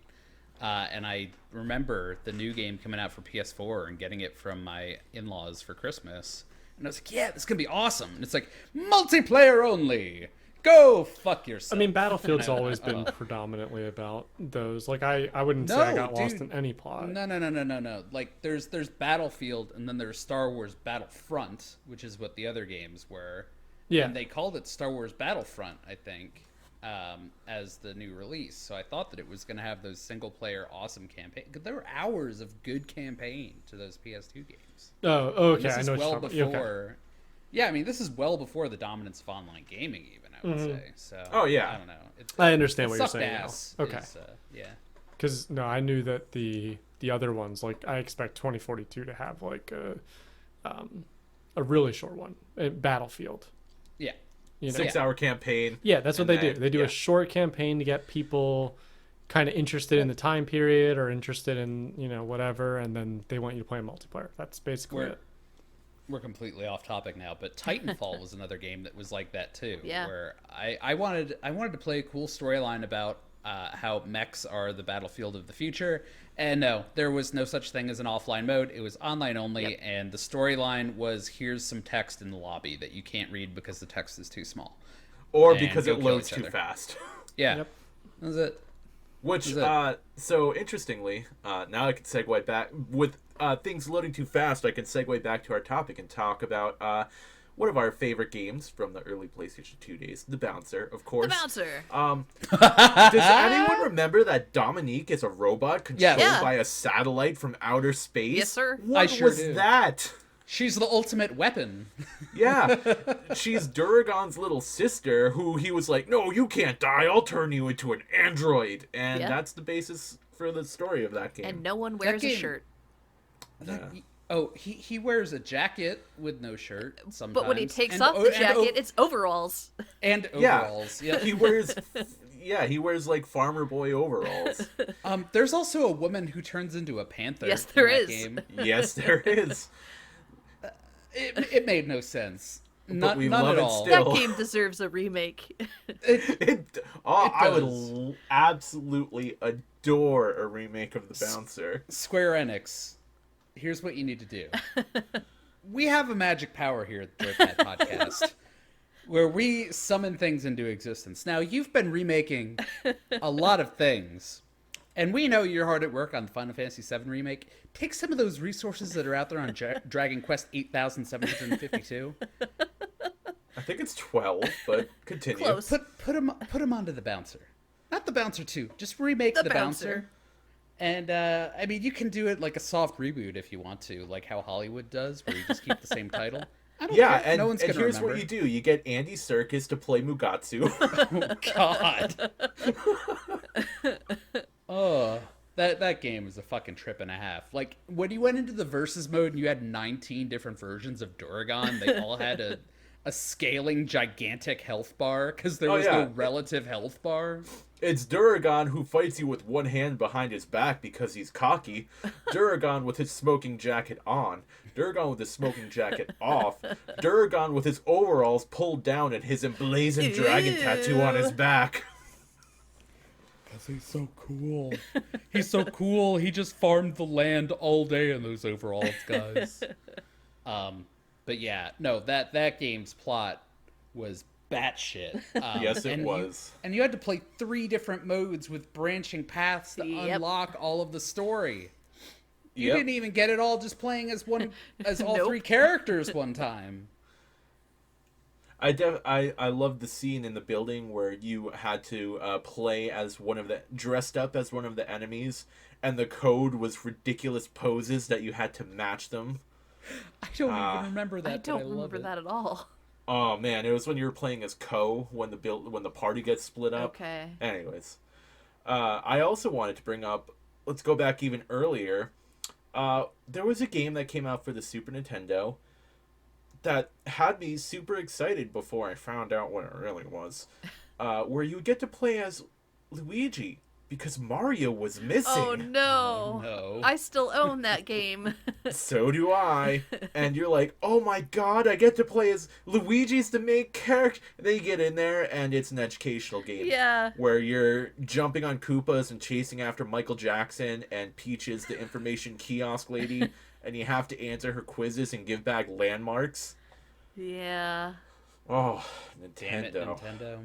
B: And I remember the new game coming out for PS4 and getting it from my in-laws for Christmas. And I was like, yeah, this could be awesome. And it's like, multiplayer only. Go fuck yourself.
D: I mean, Battlefield's
B: And
D: always been predominantly about those. Like, I wouldn't say I
B: No,
D: got lost
B: dude.
D: in any plot.
B: No. Like, there's Battlefield, and then there's Star Wars Battlefront, which is what the other games were.
D: Yeah.
B: And they called it Star Wars Battlefront, I think, as the new release. So I thought that it was going to have those single-player awesome campaign. Because there were hours of good campaign to those PS2 games.
D: Oh,
B: And
D: okay.
B: this
D: I
B: is
D: know what
B: well
D: you're talking about.
B: before.
D: Okay.
B: Yeah, I mean, this is well before the dominance of online gaming, even, I would say. So,
A: Oh, yeah.
B: I don't know.
D: I understand what you're
B: sucked
D: saying now.
B: ass
D: Okay.
B: is, yeah.
D: Because, no, I knew that the other ones, like, I expect 2042 to have, like, a really short one. Battlefield.
B: Yeah.
D: You know?
A: 6-hour campaign.
D: Yeah, that's what
A: And
D: they do.
A: then-
D: They do
A: yeah.
D: a short campaign to get people kind of interested in the time period or interested in, whatever, and then they want you to play multiplayer. That's basically it.
B: We're completely off topic now, but Titanfall was another game that was like that too.
C: Yeah.
B: Where I wanted to play a cool storyline about how mechs are the battlefield of the future. And no, there was no such thing as an offline mode. It was online only,
C: Yep.
B: and the storyline was here's some text in the lobby that you can't read because the text is too small.
A: Or
B: And
A: because
B: go
A: it
B: kill
A: loads
B: each
A: too
B: other.
A: fast.
B: Yeah,
D: Yep.
B: that was it.
A: Which,
B: Is
A: so interestingly, now I can segue back with things loading too fast. I can segue back to our topic and talk about one of our favorite games from the early PlayStation 2 days, The Bouncer, of course.
C: The Bouncer.
A: Does anyone remember that Dominique is a robot controlled
B: Yes.
C: Yeah.
A: by a satellite from outer space?
C: Yes, sir.
A: What
B: I sure
A: was
B: do.
A: that?
B: She's the ultimate weapon.
A: Yeah, she's Duragon's little sister, who he was like, "No, you can't die. I'll turn you into an android," and
C: Yeah.
A: that's the basis for the story of that game.
C: And no one wears a
B: game-
C: shirt.
A: Yeah.
B: Oh, he wears a jacket with no shirt sometimes.
C: But when he takes
B: And
C: off
B: o-
C: the
B: and
C: jacket,
B: o-
C: it's overalls.
B: and
A: Yeah.
B: overalls. Yeah.
A: He wears, he wears like farmer boy overalls.
B: There's also a woman who turns into a panther.
C: Yes, there
B: in that
C: is.
B: Game.
A: Yes, there is.
B: It made no sense. None
A: we
B: none
A: love
B: at
A: it
B: all.
A: still.
C: That game deserves a remake.
A: I would
B: does.
A: absolutely adore a remake of The Bouncer.
B: Square Enix, here's what you need to do. We have a magic power here at the JoyPad podcast where we summon things into existence. Now, you've been remaking a lot of things, and we know you're hard at work on the Final Fantasy VII Remake. Take some of those resources that are out there on Dragon Quest 8752.
A: I think it's 12, but continue.
C: Close.
B: Put them onto the Bouncer. Not the Bouncer 2. Just remake
C: The
B: the Bouncer.
C: Bouncer.
B: And, I mean, you can do it like a soft reboot if you want to, like how Hollywood does, where you just keep the same title. I don't
A: Yeah,
B: care.
A: and,
B: No one's
A: and
B: gonna
A: here's
B: remember.
A: what you do. You get Andy Serkis to play Mugatsu.
B: God. Oh, that game is a fucking trip and a half. Like, when you went into the versus mode and you had 19 different versions of Duragon, they all had a scaling gigantic health bar because there
A: Oh,
B: was
A: yeah.
B: no relative health bar.
A: It's Duragon who fights you with one hand behind his back because he's cocky. Duragon with his smoking jacket on. Duragon with his smoking jacket off. Duragon with his overalls pulled down and his emblazoned dragon tattoo on his back.
B: Because he's so cool. He's so cool. He just farmed the land all day in those overalls, guys. But yeah, no, that game's plot was batshit.
A: Yes, it
B: and
A: was.
B: And you had to play 3 different modes with branching paths to
C: Yep.
B: unlock all of the story. You
A: Yep.
B: didn't even get it all just playing as all
C: Nope.
B: 3 characters one time.
A: I loved the scene in the building where you had to play as dressed up as one of the enemies, and the code was ridiculous poses that you had to match them.
B: I don't even remember that.
C: I
B: but
C: don't
B: love
C: remember
B: it.
C: that at all.
A: Oh man, it was when you were playing as Ko when the party gets split up.
C: Okay.
A: Anyways, I also wanted to bring up. Let's go back even earlier. There was a game that came out for the Super Nintendo that had me super excited before I found out what it really was. Where you get to play as Luigi because Mario was missing.
C: Oh no.
B: No.
C: I still own that game.
A: So do I. And you're like, oh my god, I get to play as Luigi's the main character. And then you get in there and it's an educational game.
C: Yeah.
A: Where you're jumping on Koopas and chasing after Michael Jackson, and Peach is the information kiosk lady, and you have to answer her quizzes and give back landmarks.
C: Yeah.
A: Oh,
B: Damn it,
A: Nintendo.
B: Nintendo.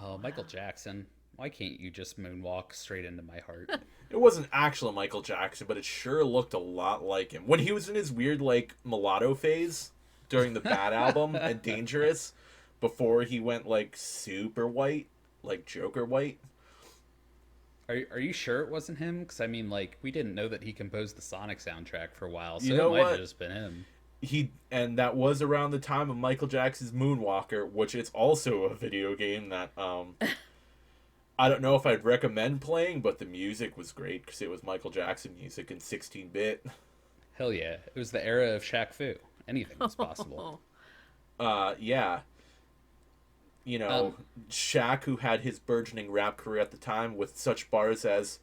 B: Oh, Michael Jackson. Why can't you just moonwalk straight into my heart?
A: It wasn't actual Michael Jackson, but it sure looked a lot like him. When he was in his weird, like, mulatto phase during the Bad album and Dangerous, before he went, like, super white, like Joker white.
B: Are you sure it wasn't him? Because, I mean, like, we didn't know that he composed the Sonic soundtrack for a while, so
A: You know
B: it might
A: what?
B: have just been him.
A: And that was around the time of Michael Jackson's Moonwalker, which is also a video game that, I don't know if I'd recommend playing, but the music was great because it was Michael Jackson music in 16-bit.
B: Hell yeah. It was the era of Shaq Fu. Anything was possible.
A: Yeah. You know, Shaq, who had his burgeoning rap career at the time with such bars as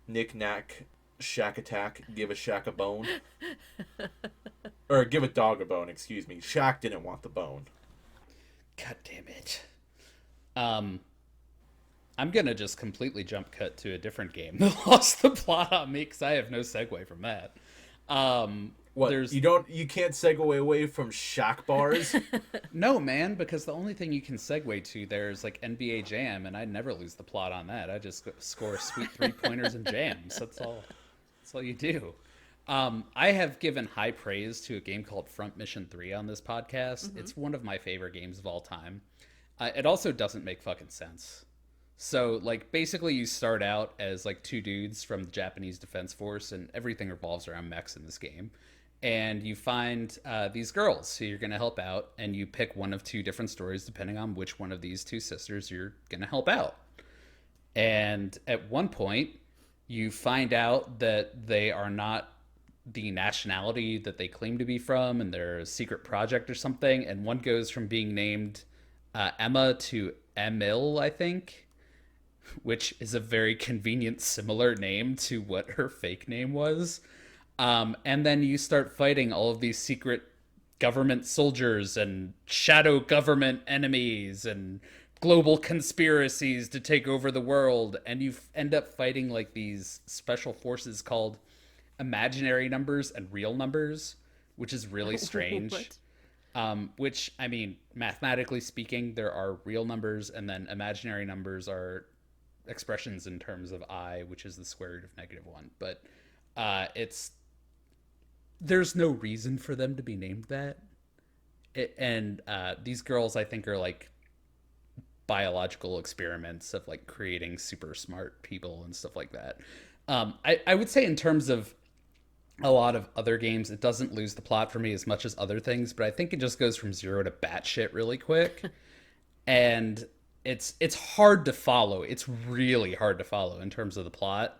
A: Knick Knack, Shack Attack, Give a Shack a Bone. Or Give a Dog a Bone, excuse me. Shaq didn't want the bone.
B: God damn it. I'm gonna just completely jump cut to a different game that lost the plot on me because I have no segue from that.
A: What?
B: There's
A: You can't segue away from shack bars?
B: no, man, because the only thing you can segue to there is like NBA Jam, and I never lose the plot on that. I just score sweet 3-pointers and jams. That's all. That's all you do. I have given high praise to a game called Front Mission 3 on this podcast. Mm-hmm. It's one of my favorite games of all time. It also doesn't make fucking sense. So, like, basically you start out as, like, 2 dudes from the Japanese Defense Force, and everything revolves around mechs in this game. And you find these girls who you're going to help out, and you pick one of 2 different stories depending on which one of these 2 sisters you're going to help out. And at one point, you find out that they are not the nationality that they claim to be from, and they're a secret project or something. And one goes from being named Emma to Emil, I think, which is a very convenient, similar name to what her fake name was. And then you start fighting all of these secret government soldiers and shadow government enemies and global conspiracies to take over the world. And you end up fighting like these special forces called imaginary numbers and real numbers, which is really strange. Which, I mean, mathematically speaking, there are real numbers, and then imaginary numbers are expressions in terms of I, which is the square root of -1. But there's no reason for them to be named that. These girls, I think, are like biological experiments of like creating super smart people and stuff like that. I would say in terms of a lot of other games, it doesn't lose the plot for me as much as other things, but I think it just goes from 0 to batshit really quick. And it's hard to follow. It's really hard to follow in terms of the plot.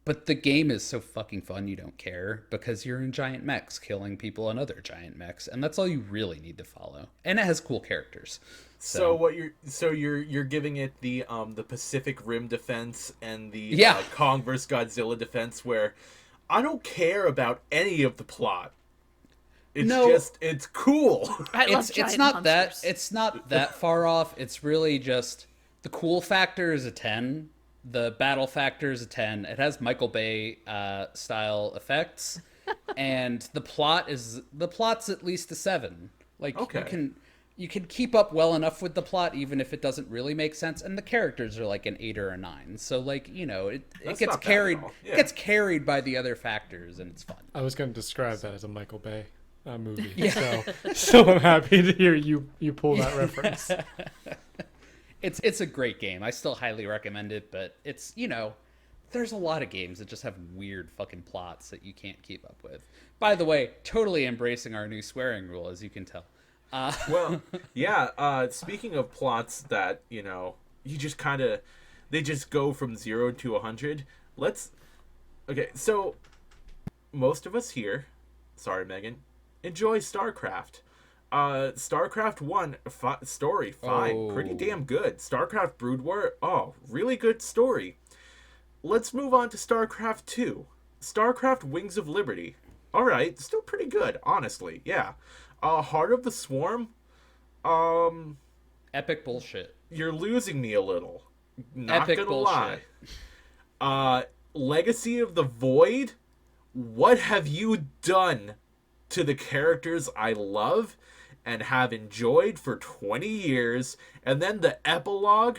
B: But the game is so fucking fun, you don't care, because you're in giant mechs killing people in other giant mechs, and that's all you really need to follow. And it has cool characters.
A: So you're giving it the Pacific Rim defense and the Kong vs Godzilla defense, where I don't care about any of the plot. It's cool.
B: It's not that far off. It's really just the cool factor is a 10. The battle factor is a 10. It has Michael Bay style effects, and the plot's at least a 7. Like, okay. You can keep up well enough with the plot even if it doesn't really make sense, and the characters are like an 8 or a 9. So like, you know, it gets carried. Yeah. It gets carried by the other factors, and it's fun.
D: I was going to describe that as a Michael Bay movie. Yeah. So I'm happy to hear you pull that reference.
B: It's a great game. I still highly recommend it, but it's, you know, there's a lot of games that just have weird fucking plots that you can't keep up with. By the way, totally embracing our new swearing rule, as you can tell.
A: Well, yeah, speaking of plots that, you know, they just go from 0 to 100, okay, so most of us here, sorry Megan, enjoy StarCraft. StarCraft 1 story, fine, pretty damn good. StarCraft Brood War, really good story. Let's move on to StarCraft 2. StarCraft Wings of Liberty. Alright, still pretty good, honestly, yeah. Heart of the Swarm,
B: epic bullshit.
A: You're losing me a little. Not
B: epic
A: gonna
B: bullshit.
A: lie. Legacy of the Void, what have you done to the characters I love and have enjoyed for 20 years? And then the epilogue,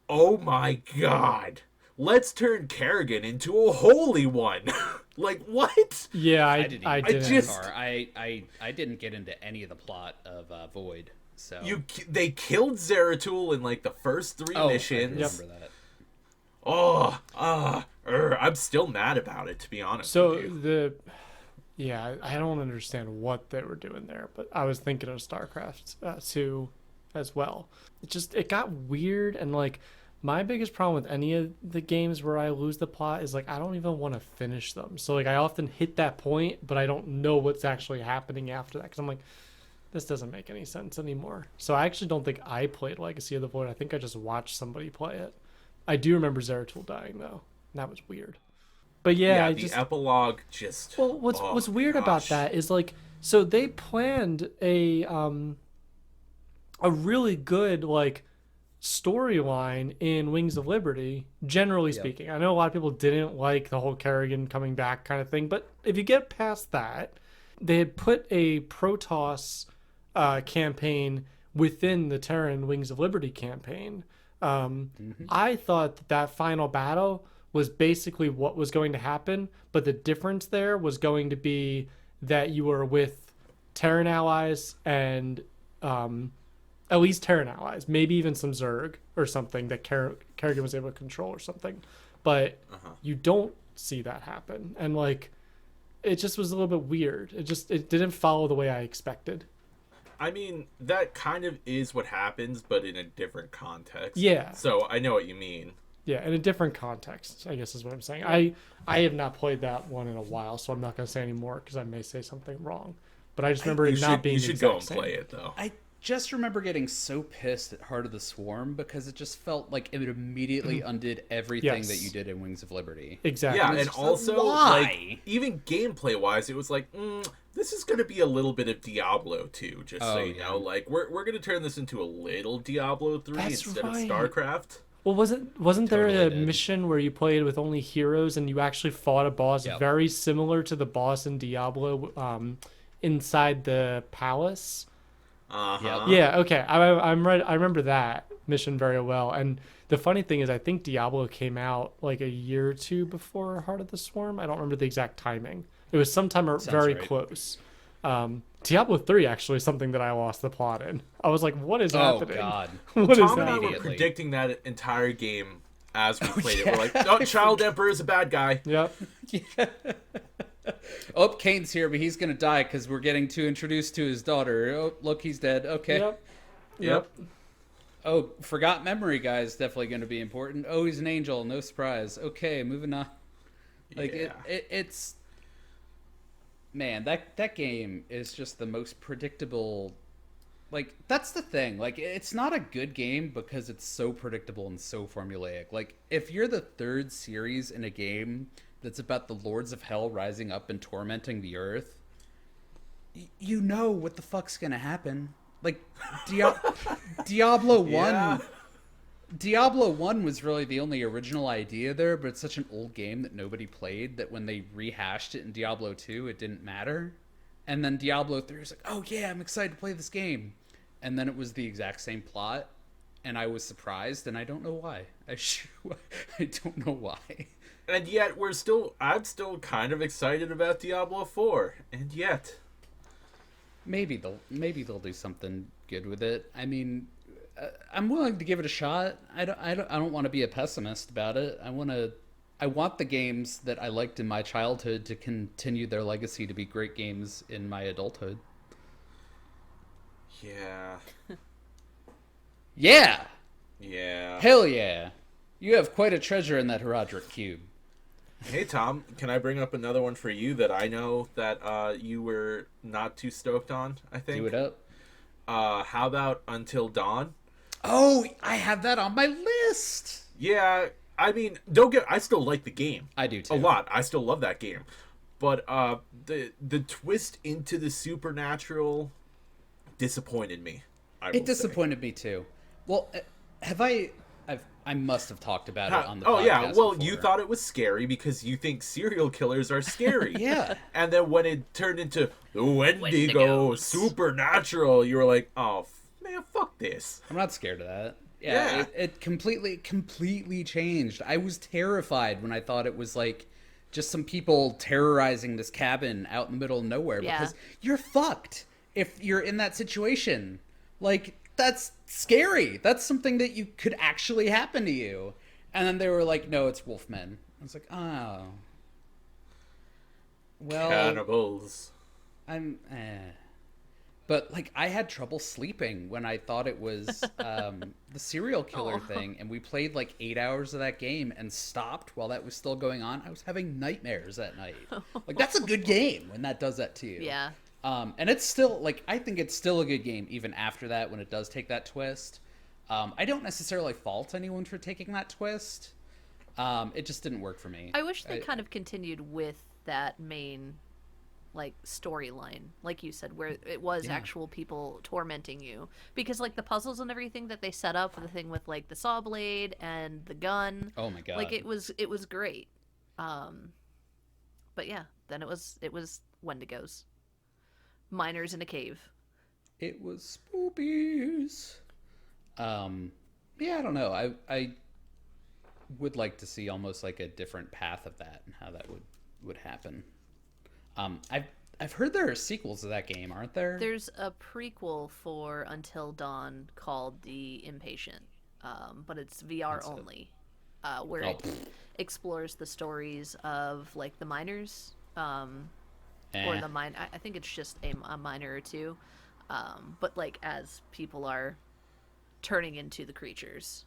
A: oh my god. Let's turn Kerrigan into a holy one. Like, what?
D: Yeah, I
B: didn't get into any of the plot of Void. So
A: they killed Zeratul in like the first 3 missions.
B: I remember that.
A: I'm still mad about it, to be honest.
D: So I don't understand what they were doing there, but I was thinking of StarCraft 2 as well. It got weird, and like, my biggest problem with any of the games where I lose the plot is like, I don't even want to finish them. So like, I often hit that point, but I don't know what's actually happening after that, because I'm like, this doesn't make any sense anymore. So I actually don't think I played Legacy of the Void. I think I just watched somebody play it. I do remember Zeratul dying though, and that was weird. But yeah,
A: the epilogue just.
D: Well, what's weird about that is like, so they planned a really good like storyline in Wings of Liberty, generally speaking. I know a lot of people didn't like the whole Kerrigan coming back kind of thing, but if you get past that, they had put a Protoss campaign within the Terran Wings of Liberty campaign. I thought that final battle was basically what was going to happen, but the difference there was going to be that you were with Terran allies and at least Terran allies, maybe even some Zerg or something that Kerrigan was able to control or something. But you don't see that happen. And like, it just was a little bit weird. It didn't follow the way I expected.
A: I mean, that kind of is what happens, but in a different context.
D: Yeah.
A: So I know what you mean.
D: Yeah, in a different context, I guess is what I'm saying. I have not played that one in a while, so I'm not going to say any more because I may say something wrong. But I just remember it not being.
A: You should go and play it though.
B: I just remember getting so pissed at Heart of the Swarm because it just felt like it immediately undid everything that you did in Wings of Liberty.
D: Exactly.
A: Yeah, and also like even gameplay wise, it was like, this is going to be a little bit of Diablo 2, just so you know. Like we're going to turn this into a little Diablo 3 instead of StarCraft.
D: Well, wasn't there a mission where you played with only heroes and you actually fought a boss very similar to the boss in Diablo, inside the palace? Yeah. Okay. I'm right. I remember that mission very well. And the funny thing is, I think Diablo came out like a year or two before Heart of the Swarm. I don't remember the exact timing. It was sometime very close. Diablo 3 actually is something that I lost the plot in. I was like, what is happening?
B: Oh, God.
D: What
A: Tom
D: is
A: and I
D: that?
A: were predicting that entire game as we played it. We're like, oh, Child Emperor is a bad guy.
D: Yep.
B: Oh, Kane's here, but he's going to die because we're getting too introduced to his daughter. Oh, look, he's dead. Okay.
D: Yep.
B: Oh, forgot memory guy is definitely going to be important. Oh, he's an angel. No surprise. Okay, moving on. Like, it's... Man, that game is just the most predictable. Like, that's the thing. Like, it's not a good game because it's so predictable and so formulaic. Like, if you're the third series in a game that's about the Lords of Hell rising up and tormenting the Earth, you know what the fuck's gonna happen. Like, Diablo 1...
A: Yeah.
B: Diablo 1 was really the only original idea there, but it's such an old game that nobody played that when they rehashed it in Diablo 2, it didn't matter. And then Diablo 3 was like, oh yeah, I'm excited to play this game. And then it was the exact same plot, and I was surprised, and I don't know why. I don't know why.
A: And yet I'm still kind of excited about Diablo 4, and yet.
B: Maybe they'll do something good with it. I mean, I'm willing to give it a shot. I don't want to be a pessimist about it. I want the games that I liked in my childhood to continue their legacy to be great games in my adulthood.
A: Yeah.
B: Yeah.
A: Yeah.
B: Hell yeah. You have quite a treasure in that Herodric cube.
A: Hey Tom, can I bring up another one for you that I know that you were not too stoked on, I think?
B: Do it up.
A: How about Until Dawn?
B: Oh, I have that on my list.
A: Yeah, I mean, I still like the game.
B: I do too.
A: A lot. I still love that game. But the twist into the supernatural disappointed me.
B: It disappointed me too. Well, I must have talked about it on the podcast.
A: Oh yeah, well,
B: before.
A: you thought it was scary because you think serial killers are scary.
B: Yeah. And
A: then when it turned into the Wendigo supernatural, you were like, oh man, fuck this.
B: I'm not scared of that. Yeah. It completely changed. I was terrified when I thought it was like just some people terrorizing this cabin out in the middle of nowhere because you're fucked if you're in that situation. Like, that's scary. That's something that you could actually happen to you. And then they were like, no, it's wolfmen. I was like, oh. Well,
A: cannibals.
B: But, like, I had trouble sleeping when I thought it was the serial killer thing. And we played, like, 8 hours of that game and stopped while that was still going on. I was having nightmares that night. Like, that's a good game when that does that to you.
C: Yeah.
B: And it's still, like, I think it's still a good game even after that when it does take that twist. I don't necessarily fault anyone for taking that twist. It just didn't work for me.
C: I wish they kind of continued with that main like storyline, like you said, where it was
B: Yeah.
C: actual people tormenting you, because like the puzzles and everything that they set up, the thing with like the saw blade and the gun,
B: Oh my god.
C: like it was great. But yeah, then it was Wendigos, miners in a cave.
B: It was spoopies. Yeah, I don't know. I would like to see almost like a different path of that and how that would happen. I've heard there are sequels to that game, aren't there?
C: There's a prequel for Until Dawn called The Impatient, but it's VR only, where it explores the stories of like the miners, or the mine. I think it's just a miner or two, but like as people are turning into the creatures.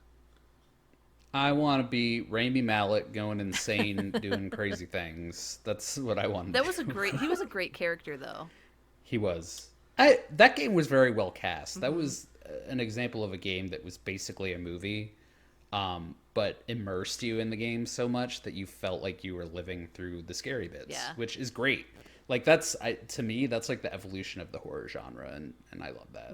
B: I want to be Rami Malek going insane, doing crazy things. That's what I want.
C: That was he was a great character though.
B: He was. That game was very well cast. That was an example of a game that was basically a movie, but immersed you in the game so much that you felt like you were living through the scary bits,
C: Yeah.
B: which is great. Like that's to me, that's like the evolution of the horror genre, and I love that.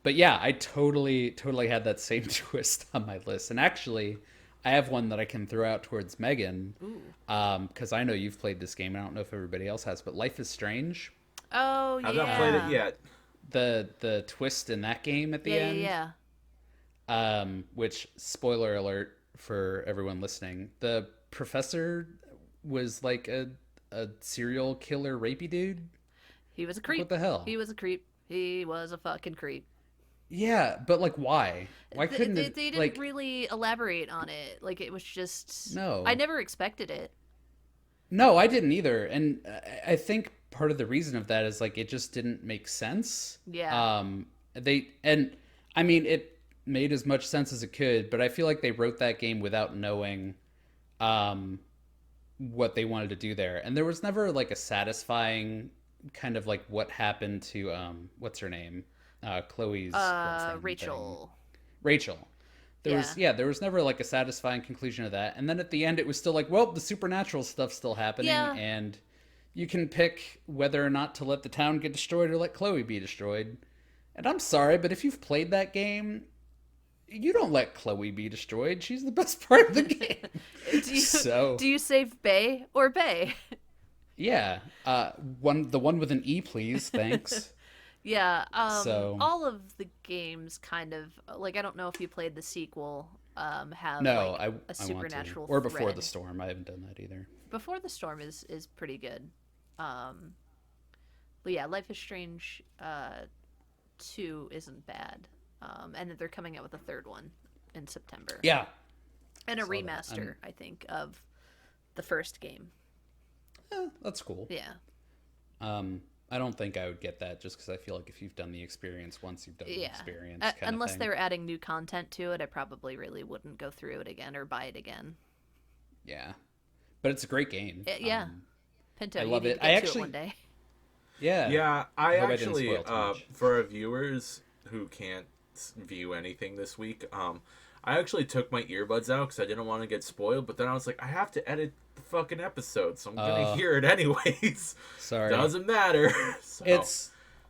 B: But yeah, I totally had that same twist on my list. And actually, I have one that I can throw out towards Megan, because I know you've played this game. I don't know if everybody else has, but Life is Strange.
C: Oh yeah.
A: I've not played it yet.
B: The twist in that game at the end.
C: Yeah.
B: Which, spoiler alert for everyone listening, the professor was like a serial killer rapey dude.
C: He was a creep.
B: What the hell?
C: He was a creep. He was a fucking creep.
B: Yeah, but like why? Why couldn't
C: they
B: it,
C: didn't
B: like,
C: really elaborate on it. Like it was just
B: No.
C: I never expected it.
B: No, I didn't either. And I think part of the reason of that is like it just didn't make sense.
C: Yeah.
B: I mean it made as much sense as it could, but I feel like they wrote that game without knowing what they wanted to do there. And there was never like a satisfying kind of like what happened to what's her name? Chloe's girlfriend
C: Rachel.
B: thing. Rachel. There was never like a satisfying conclusion of that. And then at the end it was still like, well, the supernatural stuff's still happening, and you can pick whether or not to let the town get destroyed or let Chloe be destroyed. And I'm sorry, but if you've played that game, you don't let Chloe be destroyed. She's the best part of the game.
C: Do you save Bay or Bay?
B: Yeah. The one with an E, please. Thanks.
C: Yeah.
B: So
C: all of the games kind of like, I don't know if you played the sequel, have
B: no,
C: like
B: I
C: a
B: want to.
C: supernatural
B: Or Before
C: thread.
B: the Storm. I haven't done that either.
C: Before the Storm is pretty good. But yeah, Life is Strange 2 isn't bad. And that they're coming out with a third one in September.
B: Yeah.
C: And a
B: Saw that.
C: remaster, I think, of the first game.
B: That's cool.
C: Yeah.
B: I don't think I would get that just because I feel like if you've done the experience once, you've done the experience.
C: Unless
B: thing.
C: they were adding new content to it, I probably really wouldn't go through it again or buy it again.
B: Yeah. But it's a great game.
C: Yeah. Pinto,
B: I
C: you
B: love
C: need
B: it.
C: to get
B: I
C: to
B: actually-
C: it one day.
B: Yeah.
A: Yeah, I
B: hope I didn't
A: actually,
B: spoil too much.
A: for our viewers who can't view anything this week, I actually took my earbuds out because I didn't want to get spoiled, but then I was like, I have to edit the fucking episode, so I'm going to hear it anyways.
B: Sorry.
A: Doesn't matter. So.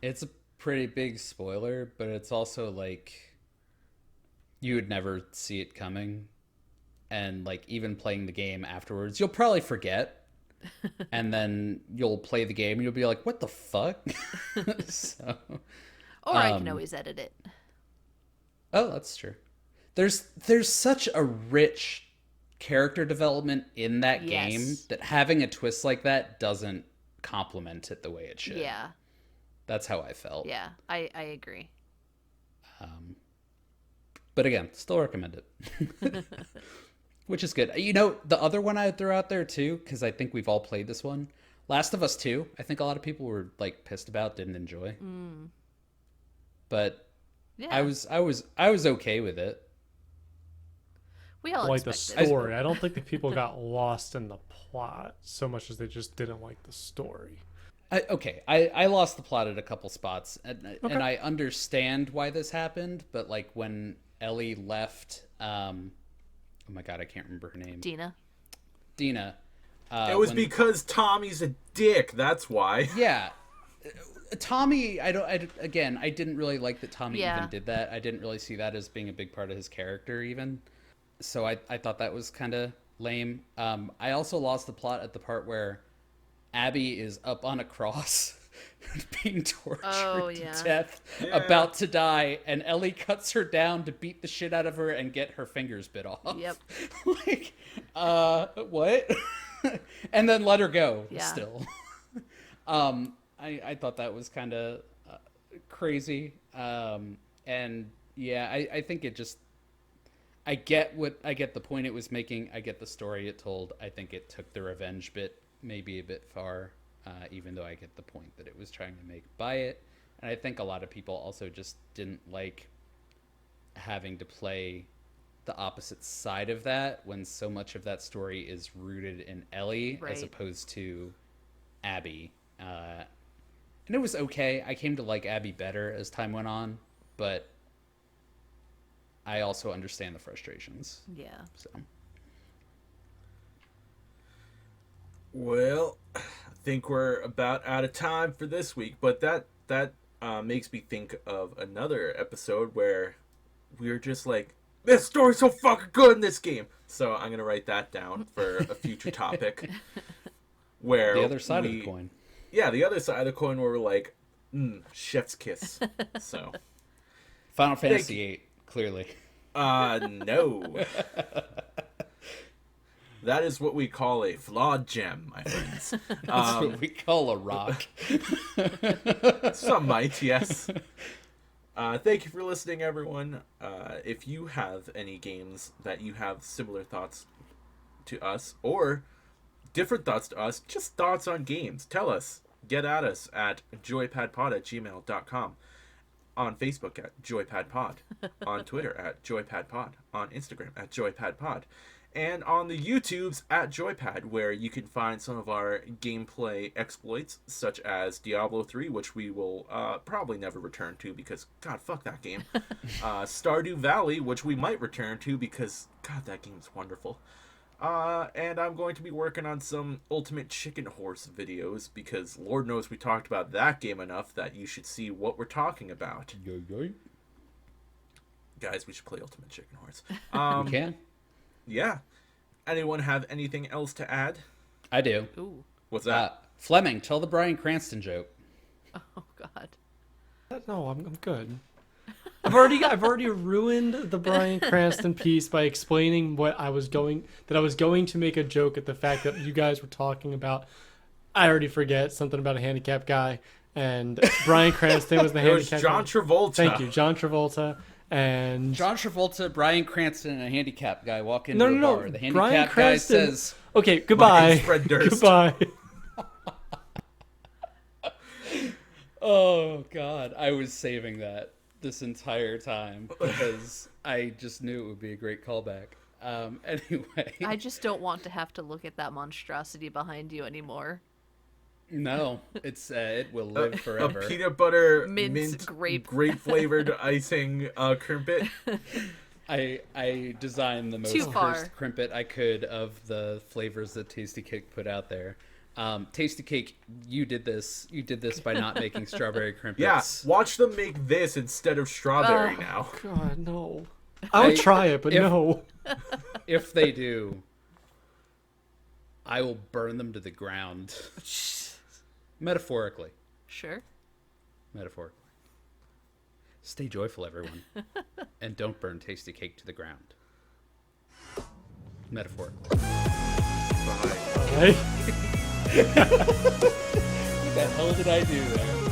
B: It's a pretty big spoiler, but it's also like you would never see it coming. And like even playing the game afterwards, you'll probably forget. And then you'll play the game and you'll be like, what the fuck? So,
C: Or I can always edit it.
B: oh, that's true. There's such a rich character development in that game
C: Yes.
B: that having a twist like that doesn't complement it the way it should.
C: Yeah.
B: That's how I felt.
C: Yeah. I agree.
B: But again, still recommend it. Which is good. You know, the other one I'd throw out there too, because I think we've all played this one. Last of Us 2, I think a lot of people were like pissed about, didn't enjoy. But
C: Yeah.
B: I was okay with it.
C: We all
D: Like the
C: expected it.
D: story. I don't think the people got lost in the plot so much as they just didn't like the story.
B: I lost the plot at a couple spots, and I understand why this happened, but like when Ellie left, oh my god, I can't remember her name.
C: Dina.
B: Dina.
A: It was because Tommy's a dick. That's why.
B: Yeah. Tommy, I didn't really like that Tommy
C: Yeah.
B: even did that. I didn't really see that as being a big part of his character even. So I thought that was kind of lame. I also lost the plot at the part where Abby is up on a cross being tortured to death, about to die, and Ellie cuts her down to beat the shit out of her and get her fingers bit off.
C: Yep.
B: Like, what? And then let her go still. I thought that was kind of crazy. And yeah, I think it just, I get the point it was making. I get the story it told. I think it took the revenge bit maybe a bit far, even though I get the point that it was trying to make by it. And I think a lot of people also just didn't like having to play the opposite side of that when so much of that story is rooted in Ellie as opposed to Abby. And it was okay. I came to like Abby better as time went on, but I also understand the frustrations.
C: Yeah.
B: So.
A: Well, I think we're about out of time for this week, but that makes me think of another episode where we were just like, this story's so fucking good in this game. So I'm gonna write that down for a future topic. Where
B: the other side of the coin.
A: Yeah, the other side of the coin where we're like, chef's kiss. So
B: Final Fantasy VIII, clearly.
A: No. That is what we call a flawed gem, my friends.
B: That's what we call a rock.
A: Some might, yes. Thank you for listening, everyone. If you have any games that you have similar thoughts to us, or different thoughts to us, just thoughts on games, tell us. Get at us at joypadpod@gmail.com, on Facebook at joypadpod, on Twitter at joypadpod, on Instagram at joypadpod, and on the YouTubes at joypad, where you can find some of our gameplay exploits, such as Diablo 3, which we will probably never return to because, God, fuck that game. Stardew Valley, which we might return to because, God, that game's wonderful. And I'm going to be working on some Ultimate Chicken Horse videos because Lord knows we talked about that game enough that you should see what we're talking about. Guys, we should play Ultimate Chicken Horse.
B: We can.
A: Yeah. Anyone have anything else to add?
B: I do.
C: Ooh.
A: What's that?
B: Fleming, tell the Bryan Cranston joke.
C: Oh God.
D: No, I'm good. I've already ruined the Bryan Cranston piece by explaining that I was going to make a joke at the fact that you guys were talking about. I already forget something about a handicapped guy, and Bryan Cranston was the handicapped.
A: It was John Travolta.
D: Thank you, John Travolta. And
B: John Travolta, Bryan Cranston, and a handicapped guy walk into
D: no,
B: a
D: no,
B: bar. The
D: Bryan
B: handicapped guy
D: Cranston
B: says,
D: "Okay, goodbye,
A: Fred Durst.
D: goodbye."
B: "Oh God, I was saving that this entire time because I just knew it would be a great callback." Anyway,
C: I just don't want to have to look at that monstrosity behind you anymore.
B: no, it will live forever.
A: A peanut butter
C: Mint
A: grape
C: grape.
A: flavored icing crimpet.
B: I designed the most
C: Too far.
B: cursed crimpet I could of the flavors that Tasty Cake put out there. Tasty Cake, you did this by not making strawberry crimpets.
A: Yeah, watch them make this instead of strawberry now.
D: God, no. I'll try it, but no.
B: If they do, I will burn them to the ground. Metaphorically.
C: Sure.
B: Metaphorically. Stay joyful, everyone. And don't burn Tasty Cake to the ground. Metaphorically.
A: Bye.
D: Hey.
B: What the hell did I do there?